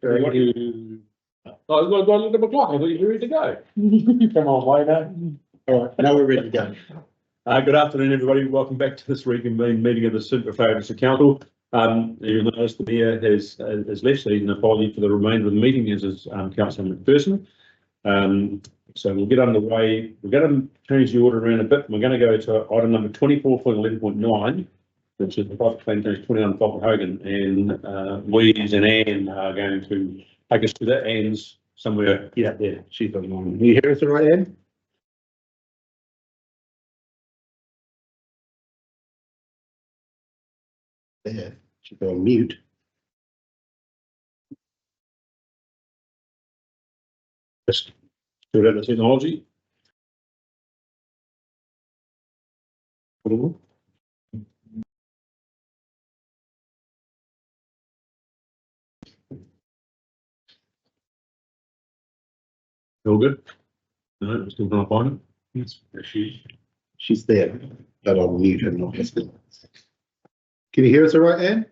I looked at my clock, I thought you were ready to go. Come on, waiter. All right, now we're ready to go. Good afternoon, everybody. Welcome back to this reconvened meeting of the Super Favourite Council. You'll notice the mayor has left, so he's an apology for the remainder of the meeting, as is Councillor McPherson. So we'll get underway. We're going to change the order around a bit. We're going to go to item number 24.11.9, which is the private plan change 29 Falcon Hogan, and Louise and Anne are going to take us to that. Anne's somewhere there. She's on line. Can you hear us all right, Anne? There, should go on mute. Just do that, the technology. All good? No, still can't find it. Yes, She's there, but I'll mute her, not listening. Can you hear us all right, Anne?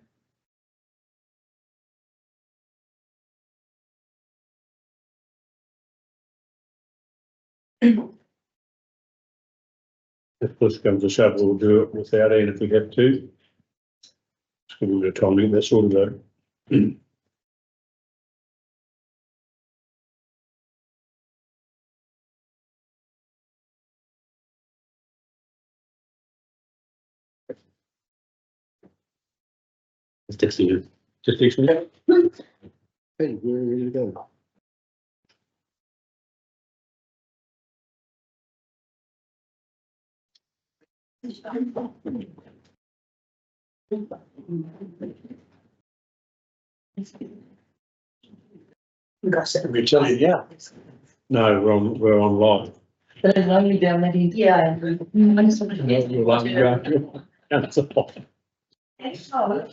If push comes to shove, we'll do it without Anne if we have to. Just give a bit of time to get that sorted out. Just texting you. Just texting you. Hey, we're ready to go. We tell you, yeah. No, we're on live. But it's lonely down there. Yeah. I just wanted to That's all. Oh,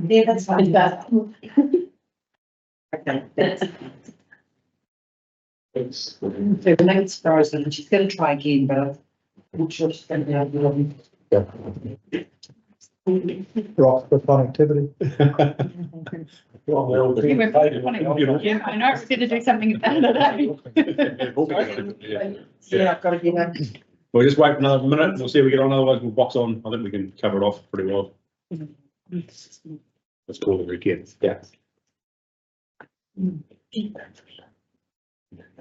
Yeah, that's fine. Okay. So the next frozen, she's gonna try again, but I'm not sure she's gonna be able to. rock for connectivity. Yeah, I know, I was gonna do something about it. Yeah, I've got to get up. We'll just wait for another minute and we'll see if we get on, otherwise we'll box on. I think we can cover it off pretty well. Let's call it weekend. Yeah.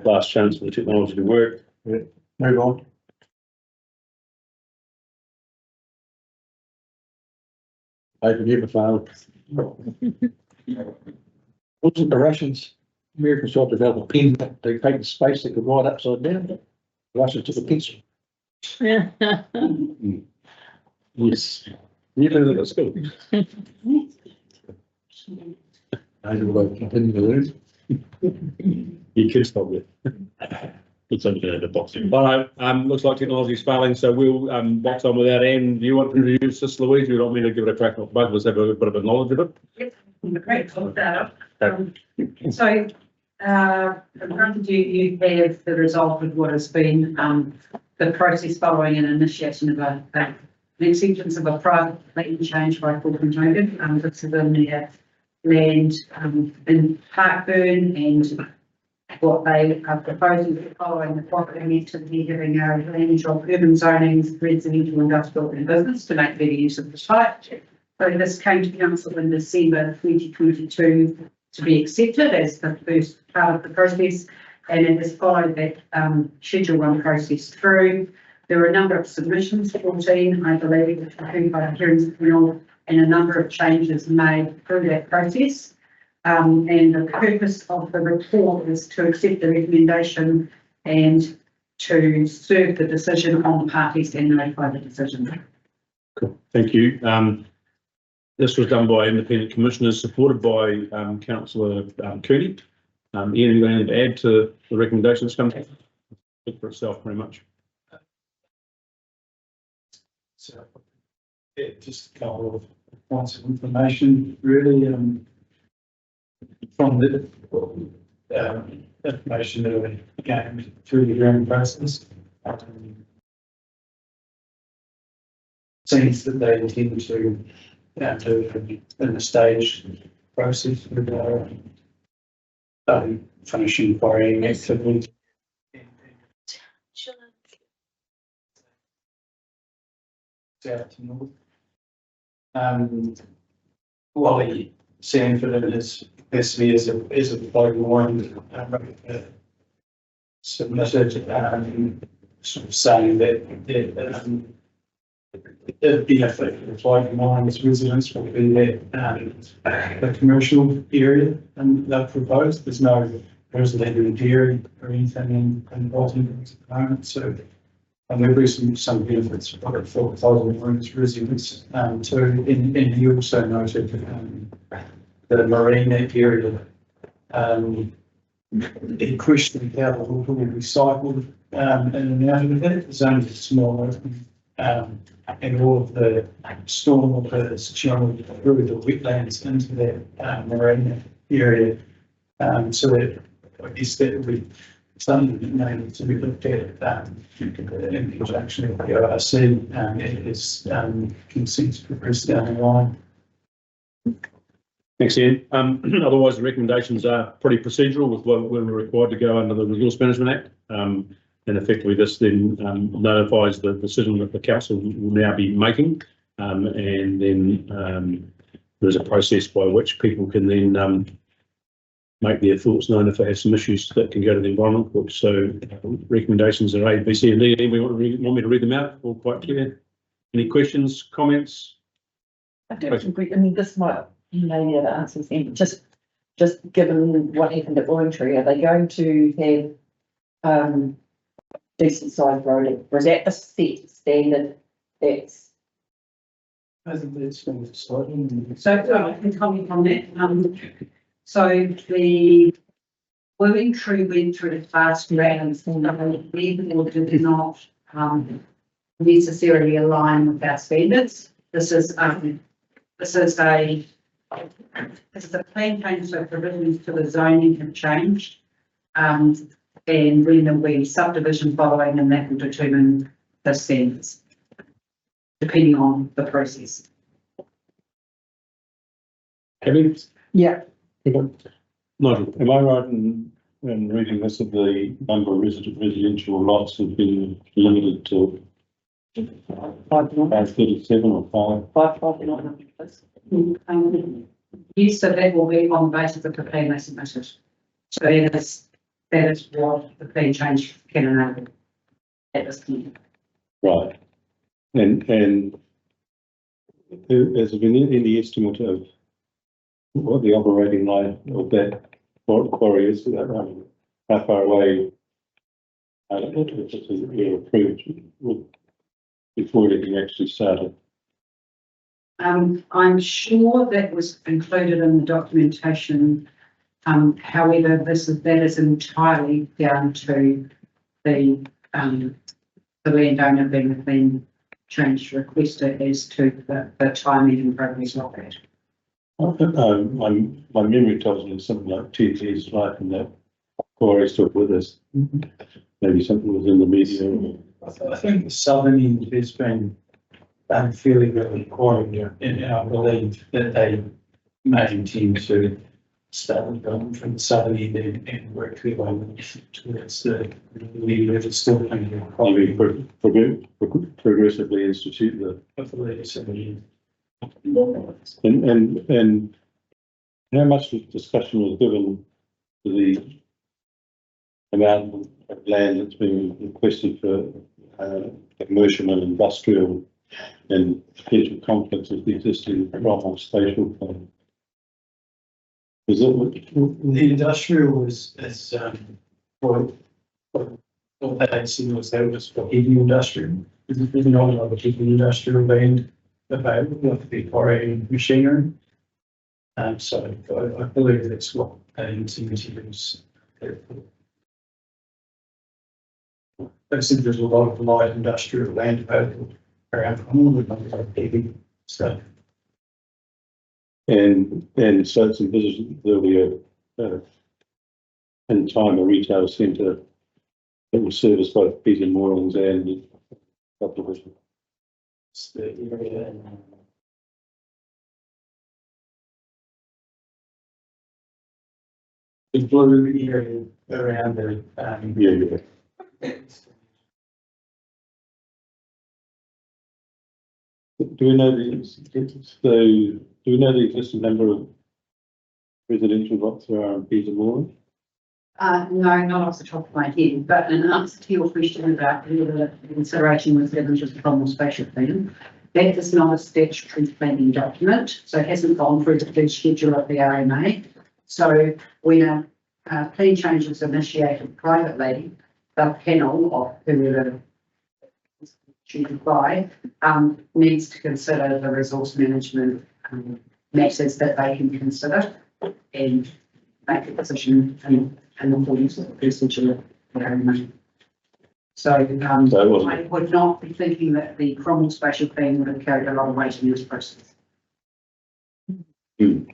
Last chance for the technology to work. Move on. Open here, failed. Wasn't the Russians, Americans tried to develop a pen that they take the space they could write upside down. The Russians took a pencil. Yes. You learned it at school. I will continue to learn. You kids probably. It's under the boxing. But looks like technology is failing, so we'll box on without Anne. Do you want to introduce this, Louise? You don't want me to give it a crack? Both of us have a bit of a knowledge of it. Great, hold that up. So, in front of you, you have the result of what has been, the process following an initiation of an acceptance of a private land change by Falcon Hogan. This is in their land, in Parkburn, and what they are proposing following the property activity, having a range of urban zonings, residential, industrial and business to make better use of the site. So this came to council in December 2022 to be accepted as the first part of the process, and it has followed that Schedule 1 process through. There were a number of submissions, 14 I believe, which were heard by the hearings panel, and a number of changes made through that process. And the purpose of the report is to accept the recommendation and to serve the decision on the parties and notify the decision. Cool. Thank you. This was done by independent commissioners, supported by Councillor Cooney. Ian, are you going to add to the recommendations? Come speak for itself pretty much. So, yeah, just a couple of points of information, really, from the information that we gained through the hearing process. Seems that they intend to do in the stage process with finishing quarrying activity. South to north. Wally Sanford in his capacity as a bloke one submitted sort of saying that the benefit of the floating mines residents will be that the commercial area and they've proposed. There's no residential dairy or anything in Boston at the moment, so. And there'll be some benefits for floating mines residents too. And he also noted the marine area. He questioned how the water will be cycled in and out of it. It's only a small opening. And all of the stormwater is channeled through the wetlands into that marine area. So that I guess that would be something that may need to be looked at in conjunction with the ORC as consents progress down the line. Thanks, Ian. Otherwise, the recommendations are pretty procedural with what we're required to go under the Resource Management Act. And effectively this then notifies the decision that the council will now be making. And then there's a process by which people can then make their thoughts known if they have some issues that can go to the Environment Court. So recommendations are A, B, C and D. Anybody want me to read them out? All quite clear. Any questions, comments? I don't think I mean, this might maybe have answers then, but just given what happened at Wellington, are they going to have decent sized road, or is that a set standard that's? I think that's going to slide. So I can comment on that. So the Wellington went through the fast rounds and therefore did not necessarily align with our standards. This is a plan change, so provisions to the zoning have changed. And then there'll be subdivision following, and that will determine the standards, depending on the process. Kevin? Yeah. Nigel? Am I right in reading this that the number of residential lots have been limited to 37 or 5? Yes, so that will be on the basis of the plan they submitted. So that is what the plan change can enable at this point. Right. And has there been any estimate of what the operating life of that quarry is? How far away? I don't know if this is approved before anything actually started. I'm sure that was included in the documentation. However, that is entirely down to the landowner being the plan change requester as to the timing and progress of that. My memory tells me something like 10 years life and that quarry still with us. Maybe something was in the media. I think the southern end has been fairly well quarried, and I believe that they may intend to start going from the southern end and work their way towards the lead where it's still going to be Maybe progressively institute the. hopefully the southern end. And how much discussion was given to the amount of land that's been requested for commercial and industrial and potential conflicts with the existing Rothmore spatial plan? Is it The industrial is what they said was that was for heavy industrial. There's not another heavy industrial land available with the quarrying machinery. So I believe that's what they intend to use. They said there's a lot of light industrial land available around Cornwall, but heavy stuff. and so it's envisaged there'll be a and time a retail centre that will service both Peter Moorings and the subdivision. It's the area, the blue area around the, Yeah. Do we know the existing number of residential lots there are in Peter Mooring? No, not off the top of my head, but in answer to your question about whether the consideration was given to the formal spatial plan, that is not a statutory planning document, so it hasn't gone through the first schedule of the RMA. So when a plan change is initiated privately, the panel of whoever is chosen by needs to consider the resource management matters that they can consider and make a decision and the fullness of the procedure of the RMA. So So it wasn't. I would not be thinking that the Cromwell spatial plan would have carried a lot of weight in this process. Thank you.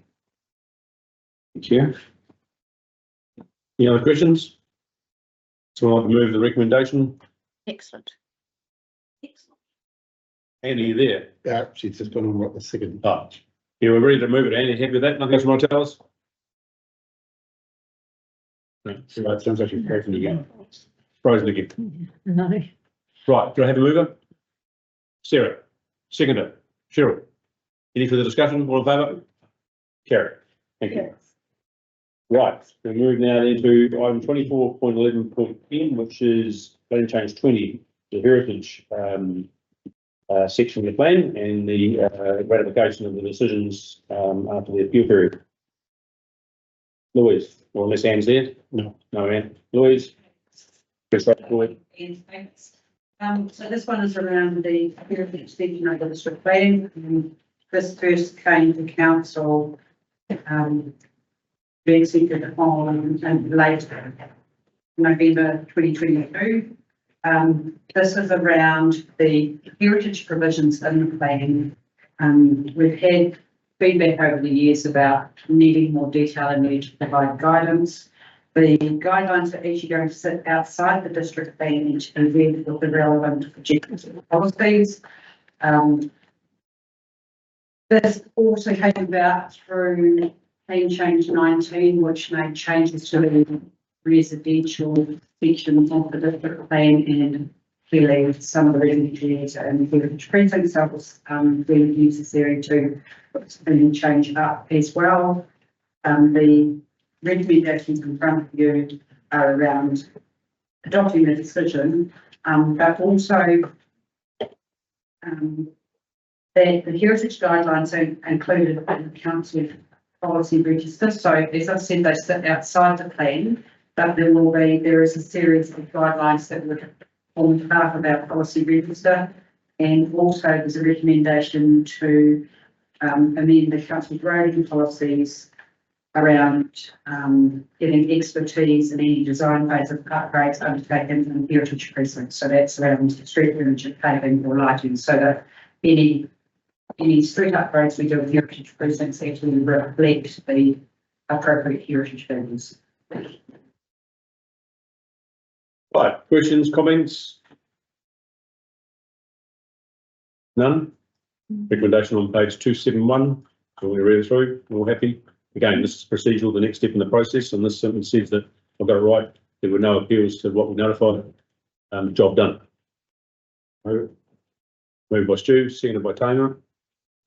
Any other questions? Someone like to move the recommendation? Excellent. Andy, you there? Yeah, she's just gone on right the second. Oh, yeah, we're ready to move it. Andy, happy with that? Nothing else you want to tell us? No, So it sounds like she's frozen again. frozen again. No. Right, do I have a mover? Sarah, seconder, Cheryl. Any further discussion? All in favour? Carry. Thank you. Right, we move now into item 24.11.10, which is plan change 20, the heritage section of the plan and the ratification of the decisions after the appeal period. Louise, or unless Anne's there? No. No, Anne. Louise? Chris, Lloyd. So this one is around the heritage section of the district plan. This first came to council, being accepted on late November 2022. This is around the heritage provisions in the plan. We've had feedback over the years about needing more detail and need to provide guidance. The guidelines are actually going to sit outside the district plan and to be read with the relevant objectives and policies. This also came about through plan change 19, which made changes to the residential sections of the district plan and clearly some of the residential areas and the heritage precincts. So it was really necessary to put the change up as well. The recommendations in front of you are around adopting the decision, but also that the heritage guidelines are included in the council policy register. So as I said, they sit outside the plan, but there is a series of guidelines that would form part of our policy register. And also there's a recommendation to amend the council grading policies around getting expertise in any design phase of upgrades undertaken in heritage precincts. So that's around street furniture, paving or lighting, so that any street upgrades we do in heritage precincts actually reflect the appropriate heritage values. Right, questions, comments? None? Recommendation on page 271. So we read it through, we're all happy. Again, this is procedural, the next step in the process, and this simply says that I've got it right. There were no appeals to what we notified. Job done. Moved by Stu, seconded by Tamer.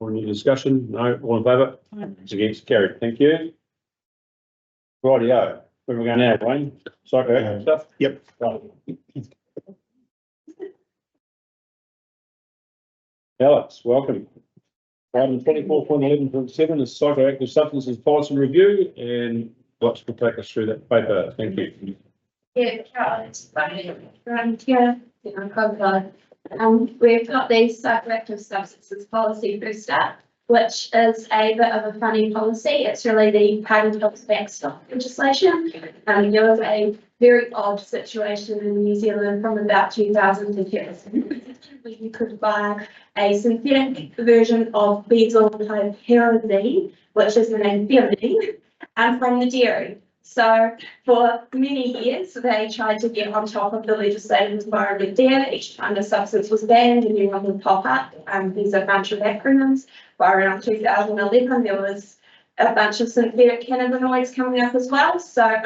Any discussion? No, all in favour? It's against, carried. Thank you. Rightio. Where are we going now, Wayne? Psychoactive stuff? Yep. Right. Alex, welcome. Item 24.11.7 is psychoactive substances policy review, and Alex will take us through that paper. Thank you. Yeah, Charles, around here, we've got the psychoactive substances policy first up, which is a bit of a funny policy. It's really the party helps backstop legislation. There was a very odd situation in New Zealand from about 2010 where you could buy a synthetic version of benzyl type heroin, which is an amphetamine, from the dairy. So for many years, they tried to get on top of the legislative environment there. Each time a substance was banned, a new one would pop up. These are a bunch of acronyms. By around 2011, there was a bunch of synthetic cannabinoids coming up as well. So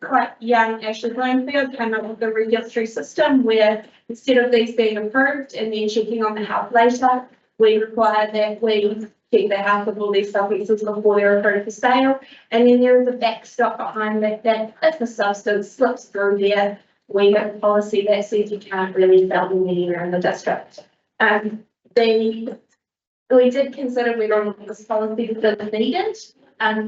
quite young Ashley Bloomfield came up with a regulatory system where instead of these being approved and then checking on the health later, we require that we check the health of all these substances before they're approved for sale. And then there is a backstop behind that, that if a substance slips through there, we have a policy that says you can't really sell them anywhere in the district. We did consider whether or not this policy was still needed.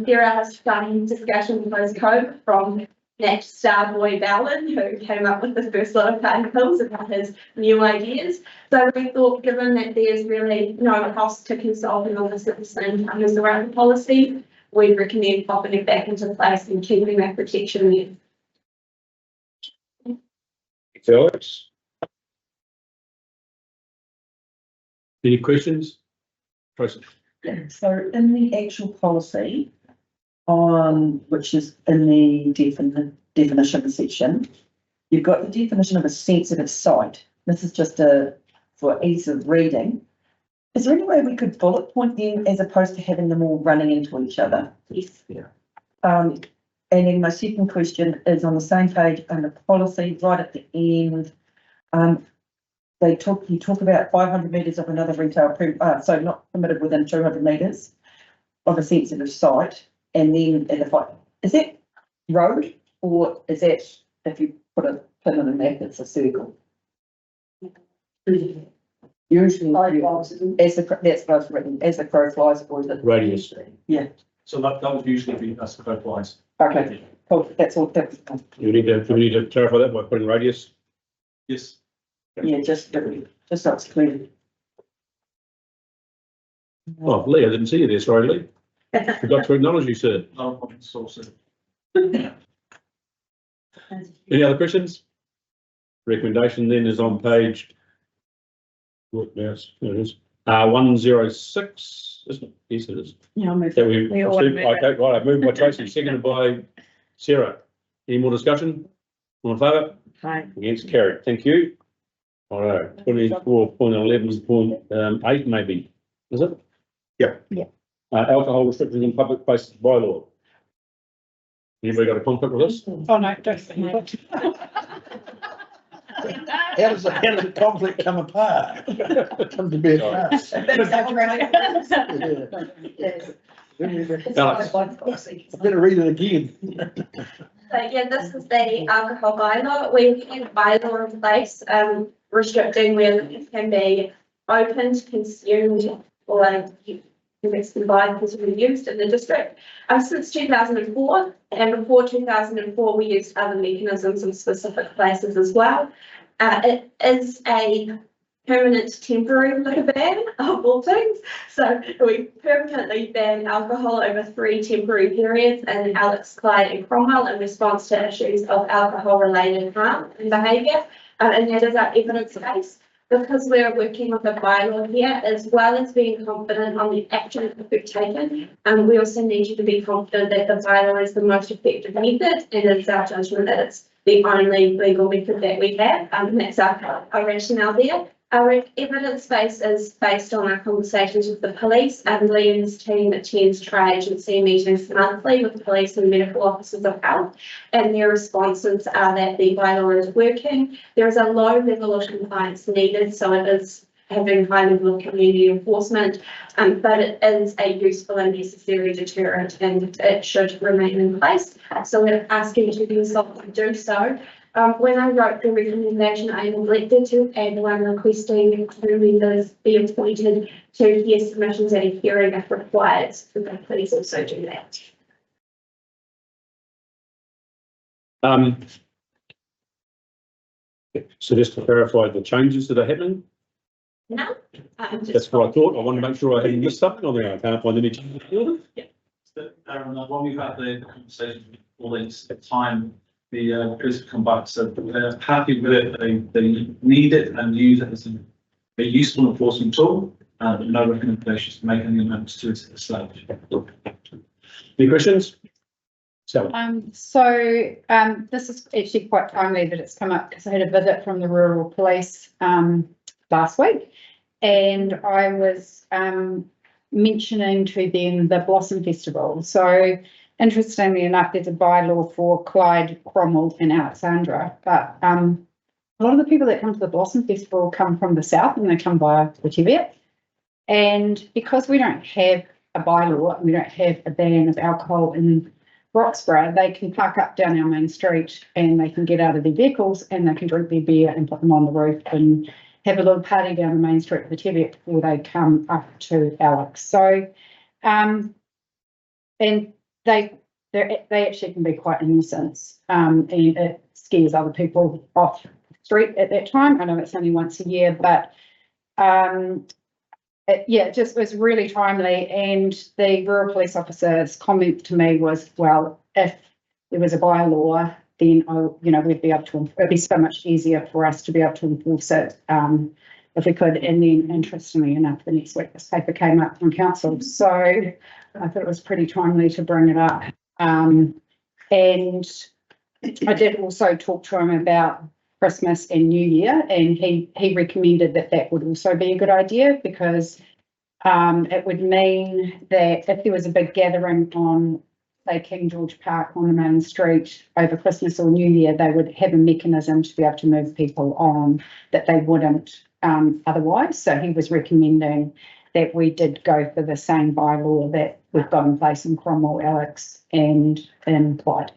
There are some discussions post-COVID from Nat Starboy Ballin, who came up with the first lot of particles about his new ideas. So we thought, given that there's really no cost to consulting on this at the same time as the right policy, we'd recommend popping it back into place and keeping that protection there. Felix? Any questions? Tracy? So in the actual policy, which is in the definition section, you've got the definition of a sensitive site. This is just for ease of reading. Is there any way we could bullet point them as opposed to having them all running into each other? Yes. Yeah. And then my second question is on the same page under policy, right at the end. You talk about 500 metres of another retail, so not permitted within 200 metres of a sensitive site. And then is that road, or is that, if you put a pin in a map, it's a circle? Usually, that's what I was written, as the crow flies, or is it? Radius. Yeah, So that would usually be as the code wise. okay, cool, that's all, do We need to clarify that by putting radius. Yes. yeah, just so it's clear. Oh, Lee, I didn't see you there. Sorry, Lee. Forgot to acknowledge you, sir. No problem source. Any other questions? Recommendation then is on page. Yes, there it is. 106, isn't it? Yes, it is. Yeah, I'll move. That we, We all want to move it. okay, right, I moved by Tracy, seconded by Sarah. Any more discussion? All in favour? Hi. Against, carried. Thank you. All right, 24.11.8 maybe, is it? Yeah. Yeah. Alcohol restrictions in public places bylaw. Anybody got a conflict with this? Oh, no, don't think. How does the conflict come apart? Come to bed fast. I better read it again. So yeah, this is the alcohol bylaw. We have a bylaw in place, restricting where it can be opened, consumed, or combined consumed used in the district. Since 2004, and before 2004, we used other mechanisms in specific places as well. It is a permanent temporary liquor ban of all things. So we permanently ban alcohol over 3 temporary periods in Alex, Clyde and Cromwell in response to issues of alcohol related harm and behaviour. And that is our evidence base. Because we're working with a bylaw here, as well as being confident on the action that we've taken, we also need you to be confident that the bylaw is the most effective method, and it's our judgment that it's the only legal method that we have, and that's our rationale there. Our evidence base is based on our conversations with the police, and Lee and his team attends tri-agency meetings monthly with police and medical officers of health, and their responses are that the bylaw is working. There is a low level of compliance needed, so it is having high level of community enforcement, but it is a useful and necessary deterrent, and it should remain in place. So we're asking to consult to do so. When I wrote the recommendation, I neglected to add one requesting crew members be appointed to hear submissions at a hearing if required. So please also do that. So just to clarify the changes that are happening, No. that's what I thought. I want to make sure I hadn't missed something on there. I can't find any changes. When we've had the conversation with all this time, the police have come back, so they're happy with it. They need it and use it as a useful enforcement tool, but no recommendations to make any amendments to it at this stage. Any questions? So, This is actually quite timely that it's come up because I had a visit from the rural police, last week. And I was, mentioning to them the Blossom Festival. So interestingly enough, there's a bylaw for Clyde, Cromwell and Alexandra, but, a lot of the people that come to the Blossom Festival come from the south and they come via the Tibet. And because we don't have a bylaw, we don't have a ban of alcohol in Roxburgh, they can park up down our main street and they can get out of their vehicles and they can drink their beer and put them on the roof and have a little party down the main street of the Tibet before they come up to Alex. So, and they actually can be quite a nuisance, and it scares other people off the street at that time. I know it's only once a year, but it just was really timely. And the rural police officer's comment to me was, well, if there was a bylaw, then, we'd be able to, it'd be so much easier for us to be able to enforce it, if we could. And then interestingly enough, the next week this paper came up from council. So I thought it was pretty timely to bring it up. And I did also talk to him about Christmas and New Year, and he recommended that would also be a good idea because it would mean that if there was a big gathering on, say, King George Park on the main street over Christmas or New Year, they would have a mechanism to be able to move people on that they wouldn't otherwise. So he was recommending that we did go for the same bylaw that we've got in place in Cromwell, Alex and in Clyde.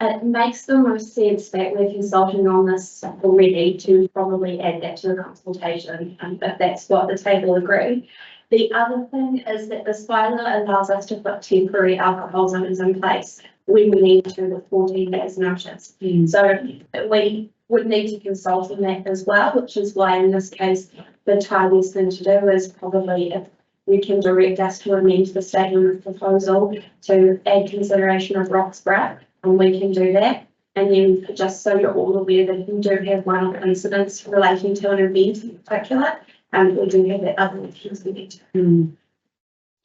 It makes the most sense that we're consulting on this already to probably add that to the consultation, if that's what the table agreed. The other thing is that this bylaw allows us to put temporary alcohol zones in place when we need to with 14 days notice. So we would need to consult on that as well, which is why in this case, the tidiest thing to do is probably if we can direct us to amend the statement of proposal to add consideration of Roxburgh, and we can do that. And then just so you're all aware that we do have one incident relating to an event in particular, and we do have that other issues we need to.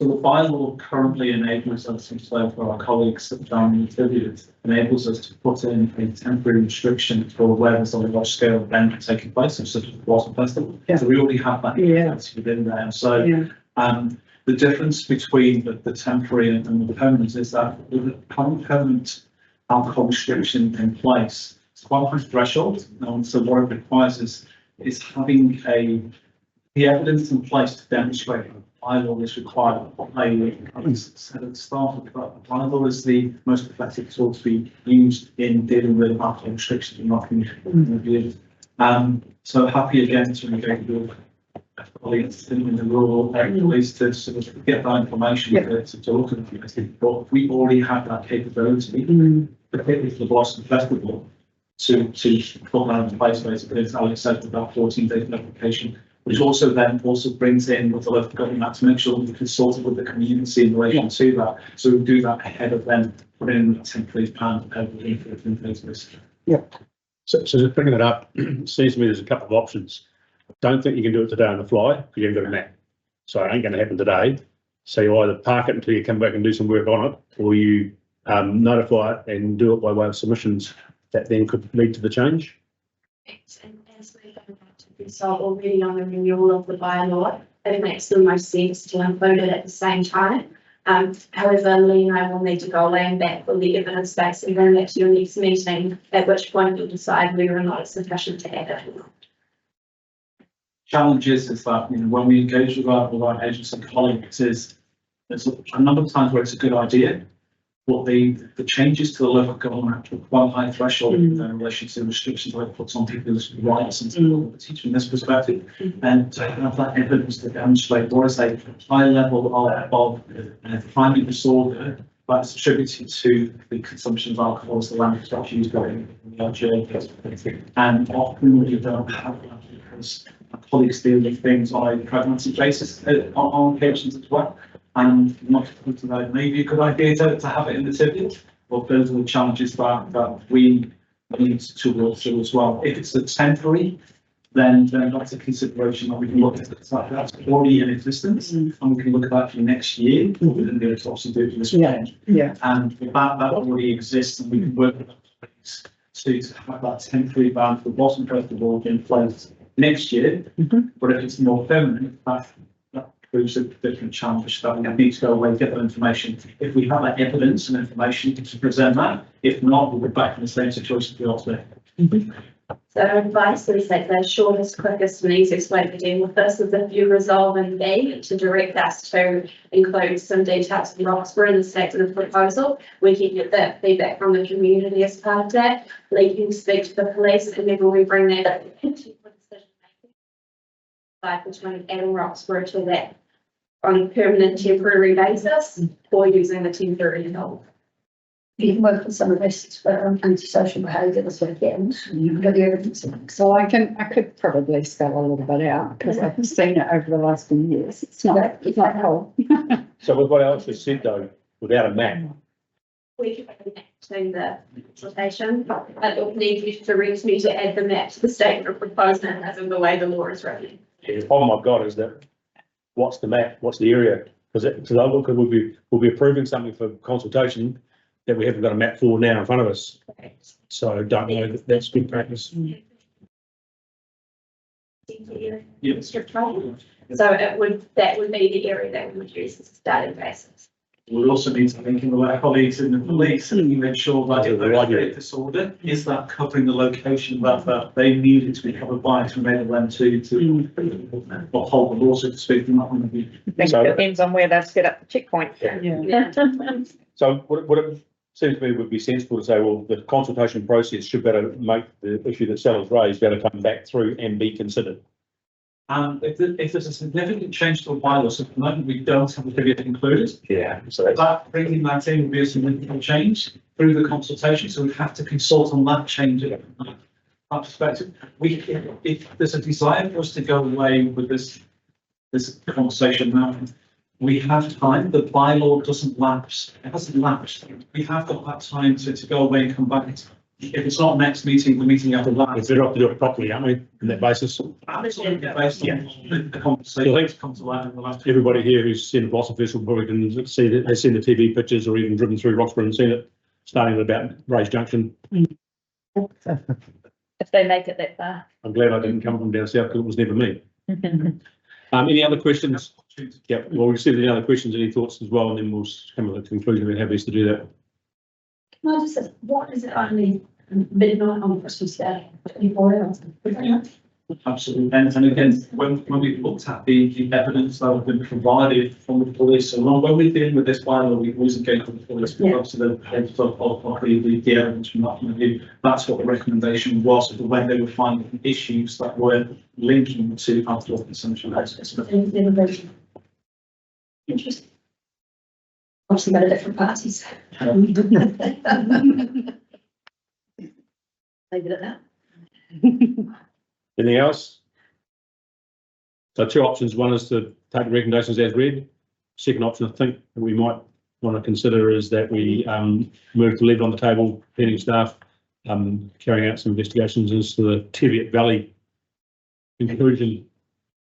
So the bylaw currently enables us, and so for our colleagues that down interviewed, enables us to put in a temporary restriction for where there's a large scale event taking place, such as the Blossom Festival. Yeah. So we already have that Yeah. within there. So the difference between the temporary and the permanent is that with a permanent alcohol restriction in place, it's quite a high threshold. So what it requires is having the evidence in place to demonstrate that bylaw is required. I said at the start, but bylaw is the most effective tool to be used in dealing with alcohol restrictions and not reviewed. So happy again to engage with colleagues in the rural police to sort of get that information to look at it. But we already have that capability, particularly for the Blossom Festival, to put that in place basically, as Alex said, with that 14-day notification, which also brings in with the local government to make sure that we consult with the community in relation to that. So we do that ahead of them putting in a temporary plan in place. So just bringing it up, seems to me there's a couple of options. Don't think you can do it today on the fly because you haven't got a map. So it ain't going to happen today. So you either park it until you come back and do some work on it, or you notify it and do it by way of submissions that then could lead to the change. And as we're going to consult already on the renewal of the bylaw, it makes the most sense to include it at the same time. However, Lee and I will need to go away and back for the evidence base and bring that to your next meeting, at which point you'll decide whether or not it's sufficient to add it. Challenges is that when we engage with our agents and colleagues, there's a number of times where it's a good idea, but the changes to the local government with one high threshold in relation to restrictions like puts on people's rights and to teach from this perspective, and to have that evidence to demonstrate what is a high level of primary disorder that's attributed to the consumption of alcohol as the language that's used in the RGA. And often we don't have that because our colleagues deal with things on a pregnancy basis on occasions as well. And not to know, it may be a good idea to have it in the ticket, but those are the challenges that we need to work through as well. If it's a temporary then that's a consideration that we can look at. It's like that's already in existence, and we can look at that for next year. We didn't be able to obviously do it for this weekend. Yeah. And that already exists, and we can work with companies to have that temporary ban for Boston Festival in place next year. But if it's more permanent, that proves a different challenge that we need to go away and get that information. If we have that evidence and information to present that, if not, we'll be back in the same situation we are today. So advice is that the shortest, quickest and easiest way to deal with this is if you resolve in B to direct us to include some details from Roxburgh in the statement of proposal. We can get that feedback from the community as part of that. Lee can speak to the police and then when we bring that into decision making. Like between adding Roxburgh to that on a permanent temporary basis or using the temporary help. You can work with some of this antisocial behaviour this weekend. You've got the evidence. So I could probably spell a little bit out because I've seen it over the last few years. It's not whole. So with what Alex has said though, without a map, We can add the map to the consultation, but it will need you to direct me to add the map to the statement of proposal as of the way the law is written. the problem I've got is that, what's the map, what's the area? Because we'll be approving something for consultation that we haven't got a map for now in front of us. So don't know that that's good practice. Yes. Strict rule. So that would be the area that we would use as a starting basis. We'll also need to link in with our colleagues in the police and make sure that if Right. there's a disorder, is that covering the location that they needed to be covered by to enable them to uphold the law, so to speak, and not going to be. So- Depends on where they've set up the checkpoint. Yeah. So what it seems to me would be sensible to say, well, the consultation process should better make the issue that Sally's raised better come back through and be considered. If there's a significant change to the bylaws, so at the moment we don't have a figure included, Yeah. So that bringing that in would be a significant change through the consultation, so we'd have to consult on that change from that perspective. If there's a desire for us to go away with this conversation now, we have time, the bylaw doesn't lapse, it hasn't lapsed. We have got that time to go away and come back. If it's not next meeting, the meeting after that. we're better off to do it properly, aren't we, on that basis? Absolutely, based on the conversation that's come to light in the last. Everybody here who's seen the Blossom Festival probably can see that, they've seen the TV pictures or even driven through Roxburgh and seen it, starting at about Rays Junction. If they make it that far. I'm glad I didn't come from down south because it was never me. Any other questions? Yeah, well, we'll see if there are any other questions, any thoughts as well, and then we'll come to the conclusion we're happy to do that. Can I just say, what is it only midnight on Christmas Day? 24 hours. Absolutely, and again, when we looked at the evidence that had been provided from the police, so when we're dealing with this bylaw, we always engage with the police, because of the heads of the evidence from that point of view. That's what the recommendation was, for when they were finding issues that were linking to outdoor consumption. Immigration. Interesting. Obviously, go to different parties. Leave it at that. Anything else? So two options. One is to take the recommendations as read. Second option, I think that we might want to consider is that we move to leave on the table pending staff carrying out some investigations as to the Teviot Valley inclusion,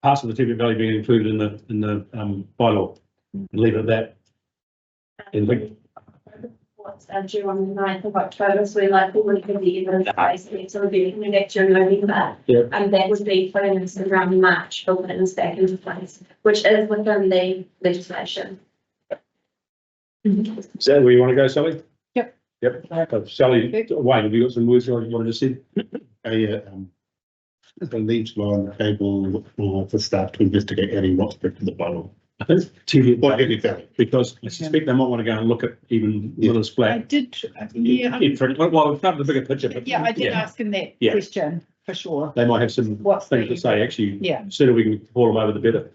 parts of the Teviot Valley being included in the bylaw. And leave it at that. Anything? What's due on the 9th of October, so we likely would have the evidence base, so we'll be looking at during November. Yep. And that would be putting us around March, putting us back into place, which is within the legislation. Is that where you want to go, Sally? Yep. Yep. So Sally, Wayne, have you got some words you want to say? The leaves lie on the table for staff to investigate adding Roxburgh to the bylaw. I think Teviot Or Valley, Teviot Valley. because I suspect they might want to go and look at even Miller's I Flat. did, yeah, Well, we've covered the bigger picture, but yeah, I did ask him that Yeah. question for sure. they might have some What's things the- to say, actually. Yeah. The sooner we can pull them over, the better.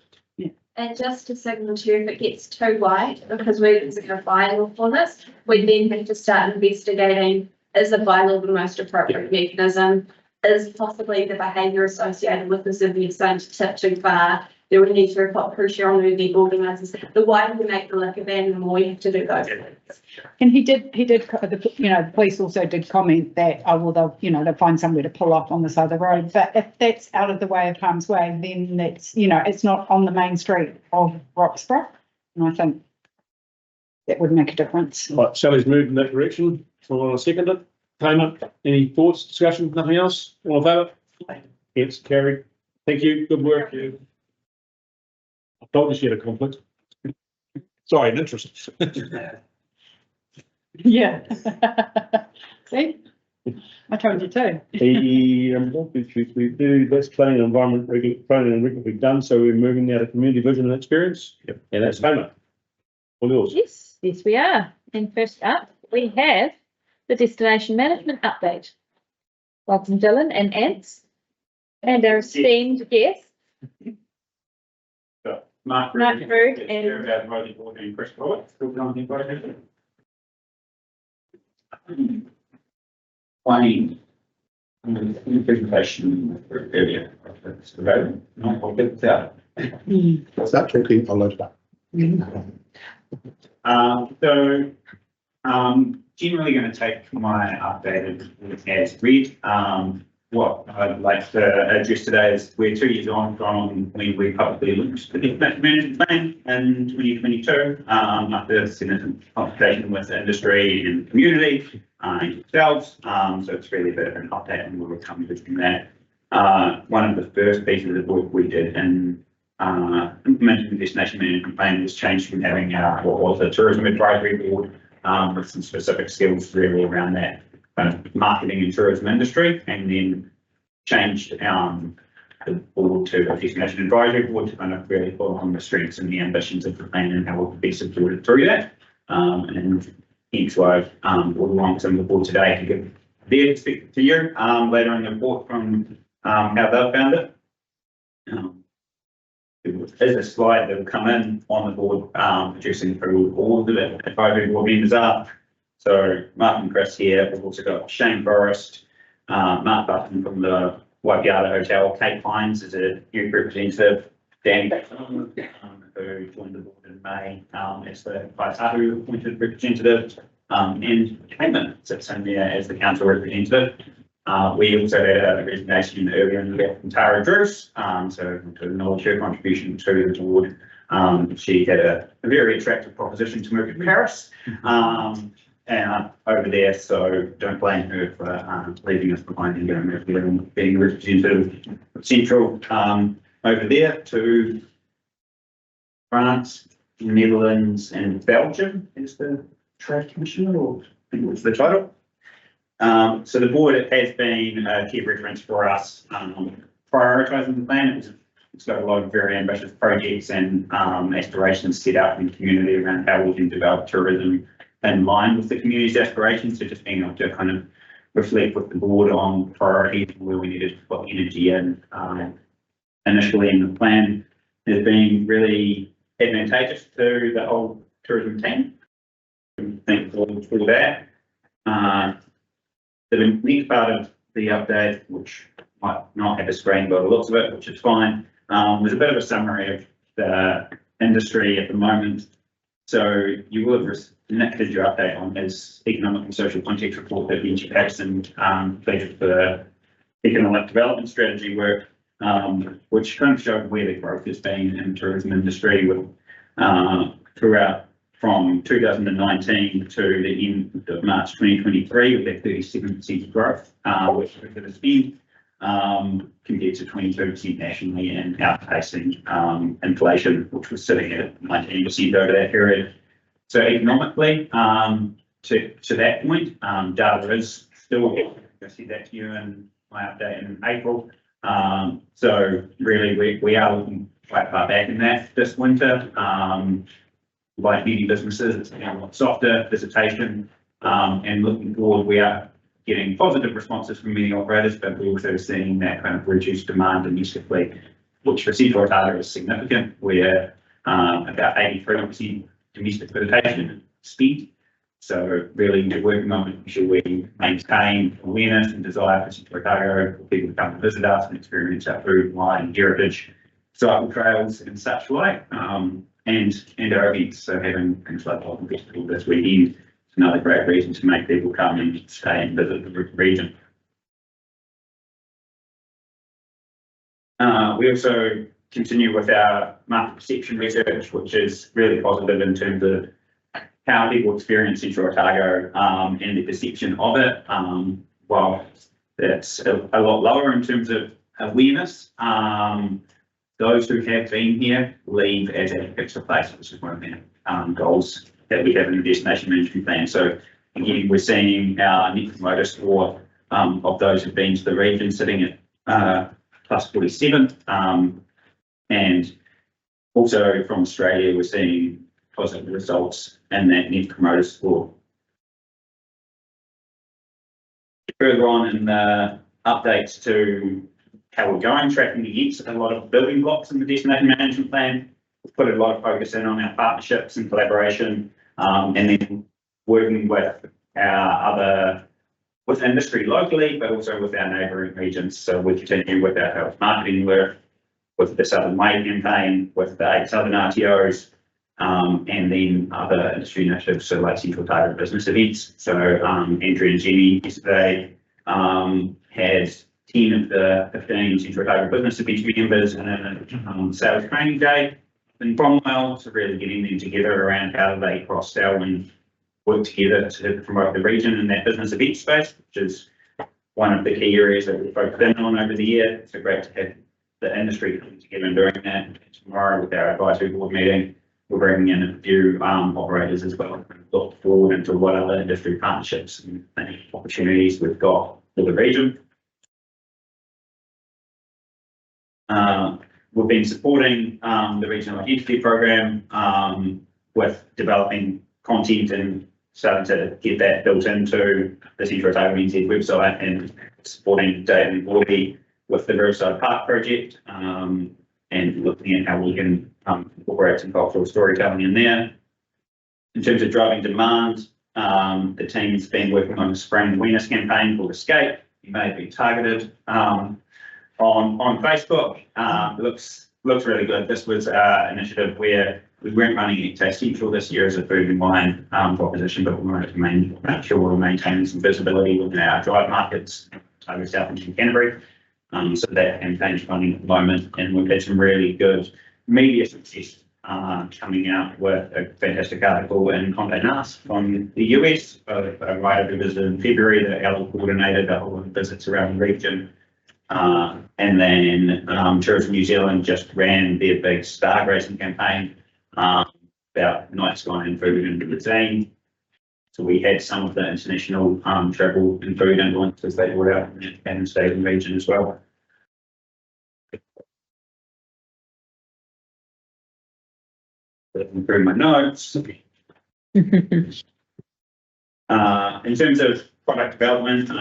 And just to signal to you, if it gets too wide, because we're using a bylaw for this, we then have to start investigating, is the bylaw the most appropriate mechanism? Is possibly the behaviour associated with this abuse going to tip too far? there would need to report pressure on the organisers. The wider we make the liquor ban, the more we have to do those things. And he did, the police also did comment that, oh, well, they'll find somewhere to pull off on the side of the road. But if that's out of the way of harm's way, then that's, it's not on the main street of Roxburgh. And I think that would make a difference. Right, Sally's moved in that direction. Someone want to second it? Payment, any thoughts, discussion, nothing else? All in favour? It's carried. Thank you, good work. I told you she had a conflict. Sorry, an interest. Yeah. See? I told you too. We do, that's planning and environment, planning and regulatory done, so we're moving now to community vision and experience. Yep. And that's payment. All yours. Yes, we are. And first up, we have the destination management update. Welcome Dylan and Ants and our esteemed guest. Mark Rood and Chris Bullock, still coming in. Planning presentation earlier. I'll get it out. Start talking, I'll load it up. Generally going to take my updated as read. What I'd like to address today is we're 2 years on from when we publicly launched the Destination Management Plan in 2022, after significant consultation with the industry and the community and yourselves. So it's really a bit of an update and we'll come from that. One of the first pieces of work we did in implementing the Destination Management Plan was changed from having what was a tourism advisory board with some specific skills really around that kind of marketing and tourism industry, and then changed the board to a destination advisory board to kind of really pull on the strengths and the ambitions of the plan and how it would be supported through that. And hence why I've brought along some of the board today to give their perspective to you later in the report from how they found it. There's a slide that will come in on the board, producing who all the advisory board members are. So Mark and Chris here. We've also got Shane Forrest, Mark Button from the Wapiata Hotel, Kate Pines is a new representative, Danny who joined the board in May as the Waitahu appointed representative, and Cayman sits in there as the council representative. We also had a resignation earlier in the year from Tara Druce, so to acknowledge her contribution to the board. She had a very attractive proposition to move to Paris over there, so don't blame her for leaving us behind and going over there and being representative of Central over there to France, Netherlands, and Belgium is the trade commissioner, or I think what's the title. So the board has been a key reference for us prioritising the plan. It's got a lot of very ambitious projects and aspirations set out in the community around how we can develop tourism in line with the community's aspirations. So just being able to kind of reflect with the board on priorities and where we needed to put energy in initially in the plan has been really advantageous to the whole tourism team. Thankful for that. The next part of the update, which might not have a screen by the looks of it, which is fine, there's a bit of a summary of the industry at the moment. So you will have Nick did your update on his economic and social context report that Benji Paxton completed for the economic development strategy work, which kind of showed where the growth has been in the tourism industry with throughout from 2019 to the end of March 2023 with that 37% growth, which is going to spend compared to 22% nationally and outpacing inflation, which was sitting at 19% over that period. So economically, to that point, data is still, I see that to you in my update in April. So really we are looking quite far back in that this winter. Like many businesses, it's been a lot softer visitation, and looking forward, we are getting positive responses from many operators, but we're also seeing that kind of reduced demand domestically, which for Central Otago is significant. We're about 83% domestic visitation spent. So really we're working on making sure we maintain awareness and desire for Central Otago for people to come and visit us and experience our food, wine, heritage, cycle trails and such like, and our events, so having things like Open Festival this weekend is another great reason to make people come and stay and visit the region. We also continue with our market perception research, which is really positive in terms of how people experience Central Otago and the perception of it. While that's a lot lower in terms of awareness, those who have been here leave as a picture place, which is one of the goals that we have in the destination management plan. So again, we're seeing our Net Promoter Score of those who've been to the region sitting at plus 47, and also from Australia, we're seeing positive results in that Net Promoter Score. Further on in the updates to how we're going, tracking against a lot of building blocks in the destination management plan. We've put a lot of focus in on our partnerships and collaboration, and then working with our with industry locally, but also with our neighbouring regions. So we continue with our health marketing work, with the Southern Way campaign, with the 8 Southern RTOs, and then other industry initiatives, so like Central Otago business events. So Andrew and Jenny yesterday had 10 of the 15 Central Otago business event members in a sales training day in Cromwell, so really getting them together around how they cross-sell and work together to promote the region in that business event space, which is one of the key areas that we've focused in on over the year. So great to have the industry coming together and doing that. Tomorrow with our advisory board meeting, we're bringing in a few operators as well, and look forward into what other industry partnerships and opportunities we've got for the region. We've been supporting the Regional Identity Program with developing content and starting to get that built into the Central Otago NZ website, and supporting David and Gorby with the Riverside Park project, and looking at how we can incorporate some cultural storytelling in there. In terms of driving demand, the team's been working on a spring awareness campaign called Escape. You may have been targeted on Facebook. Looks really good. This was an initiative where we weren't running it Taste Central this year as a food and wine proposition, but we wanted to make sure we're maintaining some visibility within our drive markets, Otago South and Canterbury. So that campaign's running at the moment, and we've had some really good media success coming out with a fantastic article in Condé Nast from the US, a writer who visited in February that Ella coordinated a whole lot of visits around the region. And then Tourism New Zealand just ran their big star racing campaign about night sky and food and cuisine. So we had some of the international travel and food influencers they brought out and stayed in the region as well. Through my notes. In terms of product development,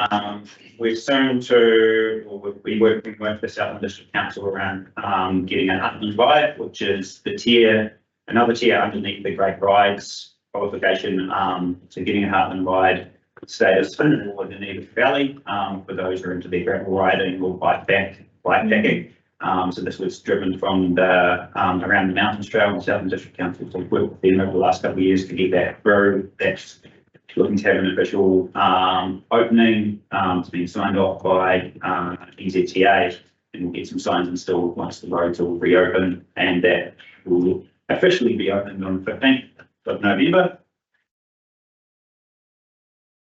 we're soon to, we'll be working with the Southern District Council around getting a Heartland Ride, which is the tier, another tier underneath the Great Rides qualification. So getting a Heartland Ride status in the Nevis Valley for those who are into their gravel riding or bikepacking. So this was driven from the around the Mountains Trail and Southern District Council. So we've worked with them over the last couple of years to get that through. That's looking to have an official opening. It's been signed off by NZTA, and we'll get some signs installed once the roads will reopen, and that will officially be opened on the 15th of November.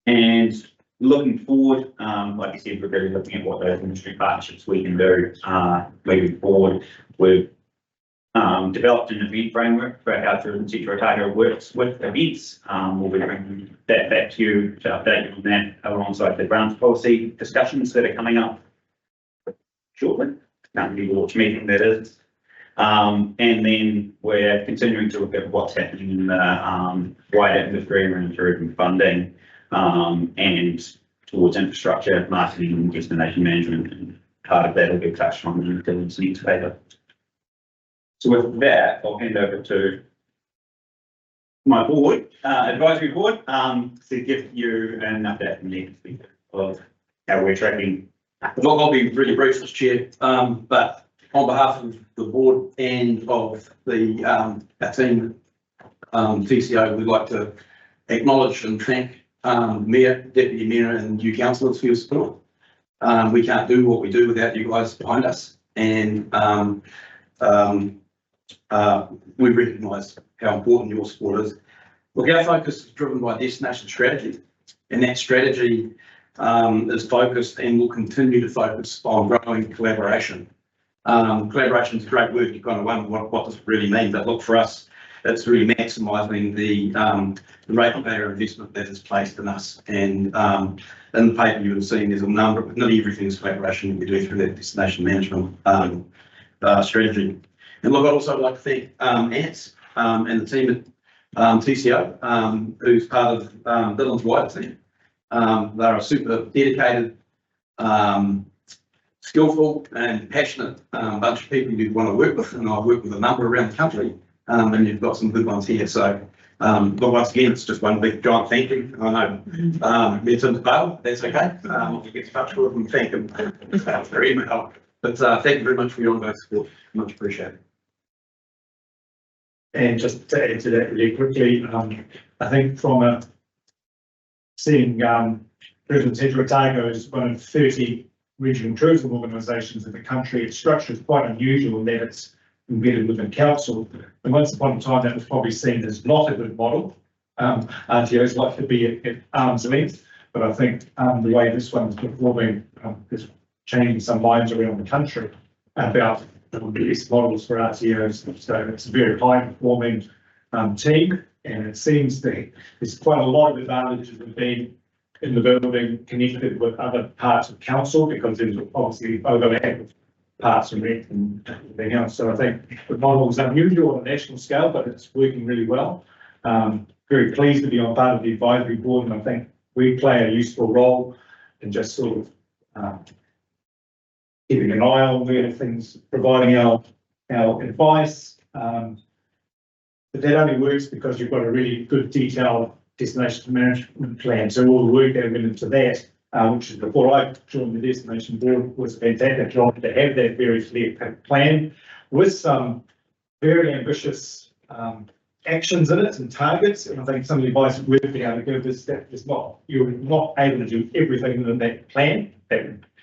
And looking forward, like I said, we're really looking at what those industry partnerships we can do moving forward. We've developed an event framework for how Tourism Central Otago works with events. We'll be bringing that back to you to update you on that alongside the grants policy discussions that are coming up shortly. Can't remember which meeting that is. And then we're continuing to look at what's happening in the wider industry around tourism funding, and towards infrastructure, marketing, and destination management. And part of that will be touched on in the next paper. So with that, I'll hand over to my board, advisory board, to give you an update from there of how we're tracking. Look, I'll be really brief as chair, but on behalf of the board and of the, our team, TCO, we'd like to acknowledge and thank, Mayor, Deputy Mayor and you councillors for your support. We can't do what we do without you guys behind us, and we recognise how important your support is. Look, our focus is driven by destination strategy, and that strategy is focused and will continue to focus on growing collaboration. Collaboration is a great word. You kind of wonder what does it really mean, but look, for us, it's really maximising the ratepayer investment that is placed in us. And in the paper you would have seen there's a number, but not everything is collaboration that we do through that destination management strategy. And look, I'd also like to thank Ants and the team at TCO, who's part of Dylan's wider team. They're a super dedicated, skillful and passionate bunch of people you'd want to work with, and I work with a number around the country, and you've got some good ones here. So, but once again, it's just one big giant thank you. I know it's in the bail, that's okay. I'll get in touch with them and thank them for email. But thank you very much for your ongoing support. Much appreciated. And just to add to that really quickly, I think from seeing President Tetra Otago as one of 30 regional tourism organisations in the country, its structure is quite unusual in that it's embedded within council. And once upon a time, that was probably seen as not a good model. RTOs like to be at arm's length, but I think the way this one is performing is changing some minds around the country about the best models for RTOs. So it's a very high performing team, and it seems that there's quite a lot of advantages of being in the building connected with other parts of council, because there's obviously overlap with parts and rec and everything else. So I think the model is unusual on a national scale, but it's working really well. Very pleased to be on part of the advisory board, and I think we play a useful role in just sort of keeping an eye on where things, providing our advice. But that only works because you've got a really good detailed destination management plan. So all the work that went into that, which is before I joined the destination board, was a fantastic job to have that very clear plan with some very ambitious actions in it and targets. And I think some of the advice we've been able to give is that you're not able to do everything in that plan.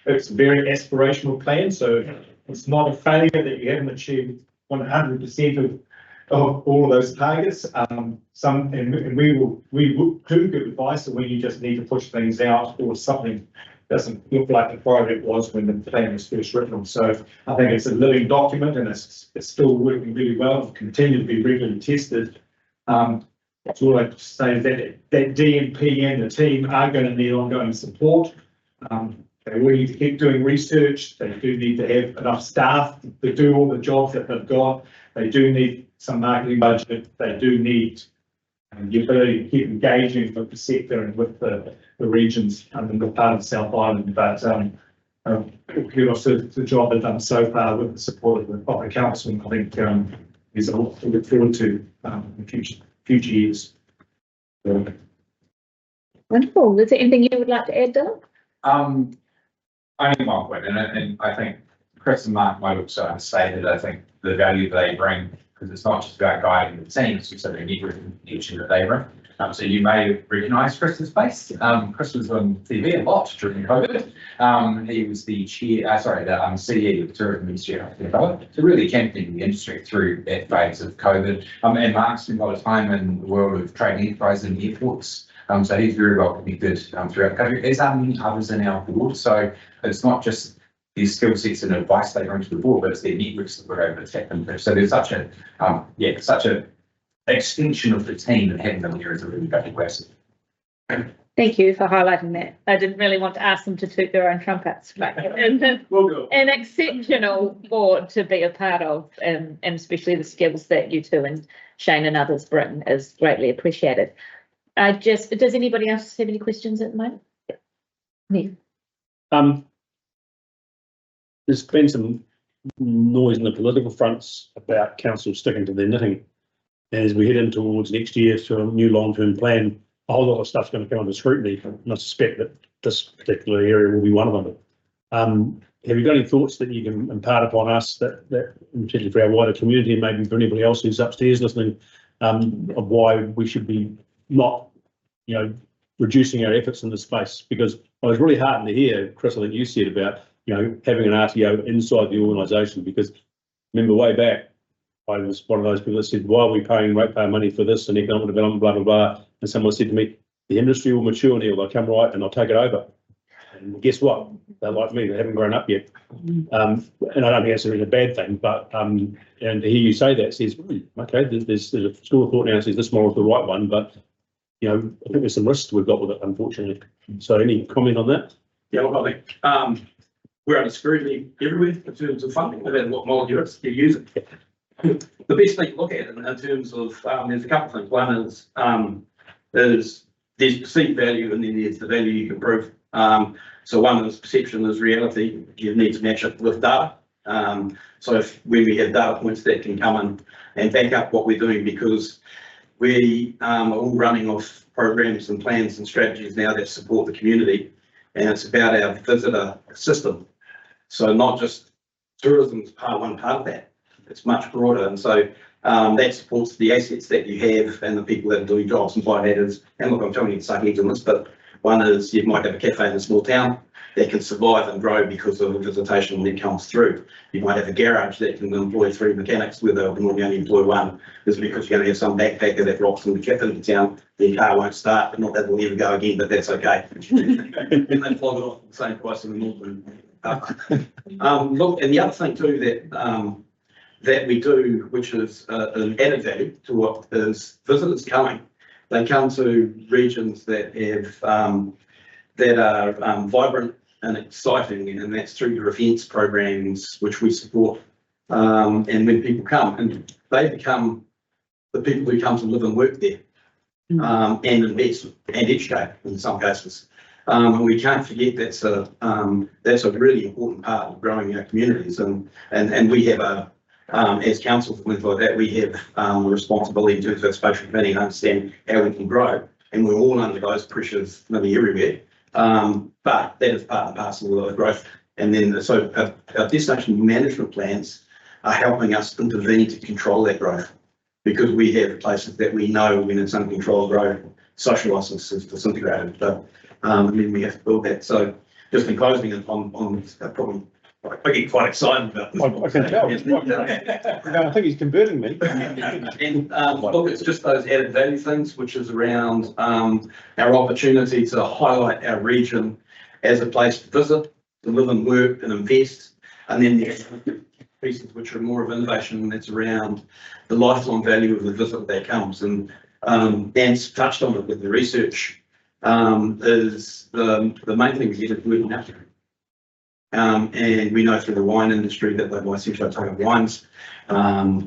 It's a very aspirational plan, so it's not a failure that you haven't achieved 100% of all of those targets. We will do good advice, so when you just need to push things out or something doesn't look like the priority it was when the plan was first written. So I think it's a living document, and it's still working really well and continue to be regularly tested. That's all I have to say, that DMP and the team are going to need ongoing support. They will need to keep doing research. They do need to have enough staff to do all the jobs that they've got. They do need some marketing budget. They do need the ability to keep engaging with the sector and with the regions and the part of South Island. But kudos to the job they've done so far with the support of the council. I think there's a lot to look forward to in future years. Wonderful. Is there anything you would like to add, Dylan? Only one point, and I think Chris and Mark might also understated, I think, the value they bring, because it's not just about guiding the team, it's also the connection that they bring. So you may recognise Chris's face. Chris was on TV a lot during COVID. He was the chair, the CEO of the Tourism Ministry after COVID, so really championing the industry through that phase of COVID. And Mark spent a lot of time in the world of trade enterprise and airports. So he's very well connected throughout the country, as are many others in our board. So it's not just these skill sets and advice they bring to the board, but it's their networks that we're able to tap into. So there's such a extension of the team, and having them here is a really valuable asset. Thank you for highlighting that. I didn't really want to ask them to toot their own trumpets, but an exceptional board to be a part of, and especially the skills that you two and Shane and others bring is greatly appreciated. Does anybody else have any questions at the moment? Yeah. There's been some noise in the political fronts about council sticking to their knitting. As we head in towards next year to a new long-term plan, a whole lot of stuff's going to come under scrutiny, and I suspect that this particular area will be one of them. Have you got any thoughts that you can impart upon us that particularly for our wider community and maybe for anybody else who's upstairs listening, of why we should be not, reducing our efforts in this space? Because I was really heartened to hear, Chris, I think you said about, having an RTO inside the organisation, because remember way back, I was one of those people that said, why are we paying ratepayer money for this and economic development, blah, blah, blah. And someone said to me, the industry will mature, Neil, they'll come right and I'll take it over. And guess what? They're like me, they haven't grown up yet. And I don't think that's a bad thing, but and to hear you say that says, okay, there's a school of thought now that says this model is the right one, but I think there's some risks we've got with it, unfortunately. So any comment on that? Yeah, well, I think we're under scrutiny everywhere in terms of funding, no matter what model you're using. The best thing to look at in terms of, there's a couple of things. One is there's perceived value and then there's the value you can prove. So one is perception is reality. You need to match it with data. So when we have data points that can come in and back up what we're doing, because we are all running off programs and plans and strategies now that support the community, and it's about our visitor system. So not just tourism is one part of that. It's much broader, and so that supports the assets that you have and the people that are doing jobs. And by that is, and look, I'm telling you to suck eggs on this, but one is you might have a cafe in a small town that can survive and grow because of the visitation that comes through. You might have a garage that can employ 3 mechanics where they'll normally only employ 1. Is because you're going to have some backpacker that rocks in the town, their car won't start, but not that will never go again, but that's okay. And they flog it off at the same price in the north. Look, and the other thing too that we do, which is an added value to what is visitors coming. They come to regions that have that are vibrant and exciting, and that's through your events programs, which we support. And when people come, and they become the people who come to live and work there, and invest and educate in some cases. And we can't forget that's a really important part of growing our communities, and we have as council for things like that, we have a responsibility in terms of spatial planning and understand how we can grow, and we're all under those pressures nearly everywhere. But that is part and parcel of growth. And then so our destination management plans are helping us intervene to control that growth, because we have places that we know when it's under control growth, social license is disintegrated. But and then we have to build that. So just in closing on probably I get quite excited about this. I can tell. I think he's converting me. And look, it's just those added value things, which is around our opportunity to highlight our region as a place to visit, to live and work and invest. And then the pieces which are more of innovation, and that's around the lifelong value of the visit that comes. And Dan's touched on it with the research, is the main thing we get is word of mouth. And we know through the wine industry that they buy essentially take wines,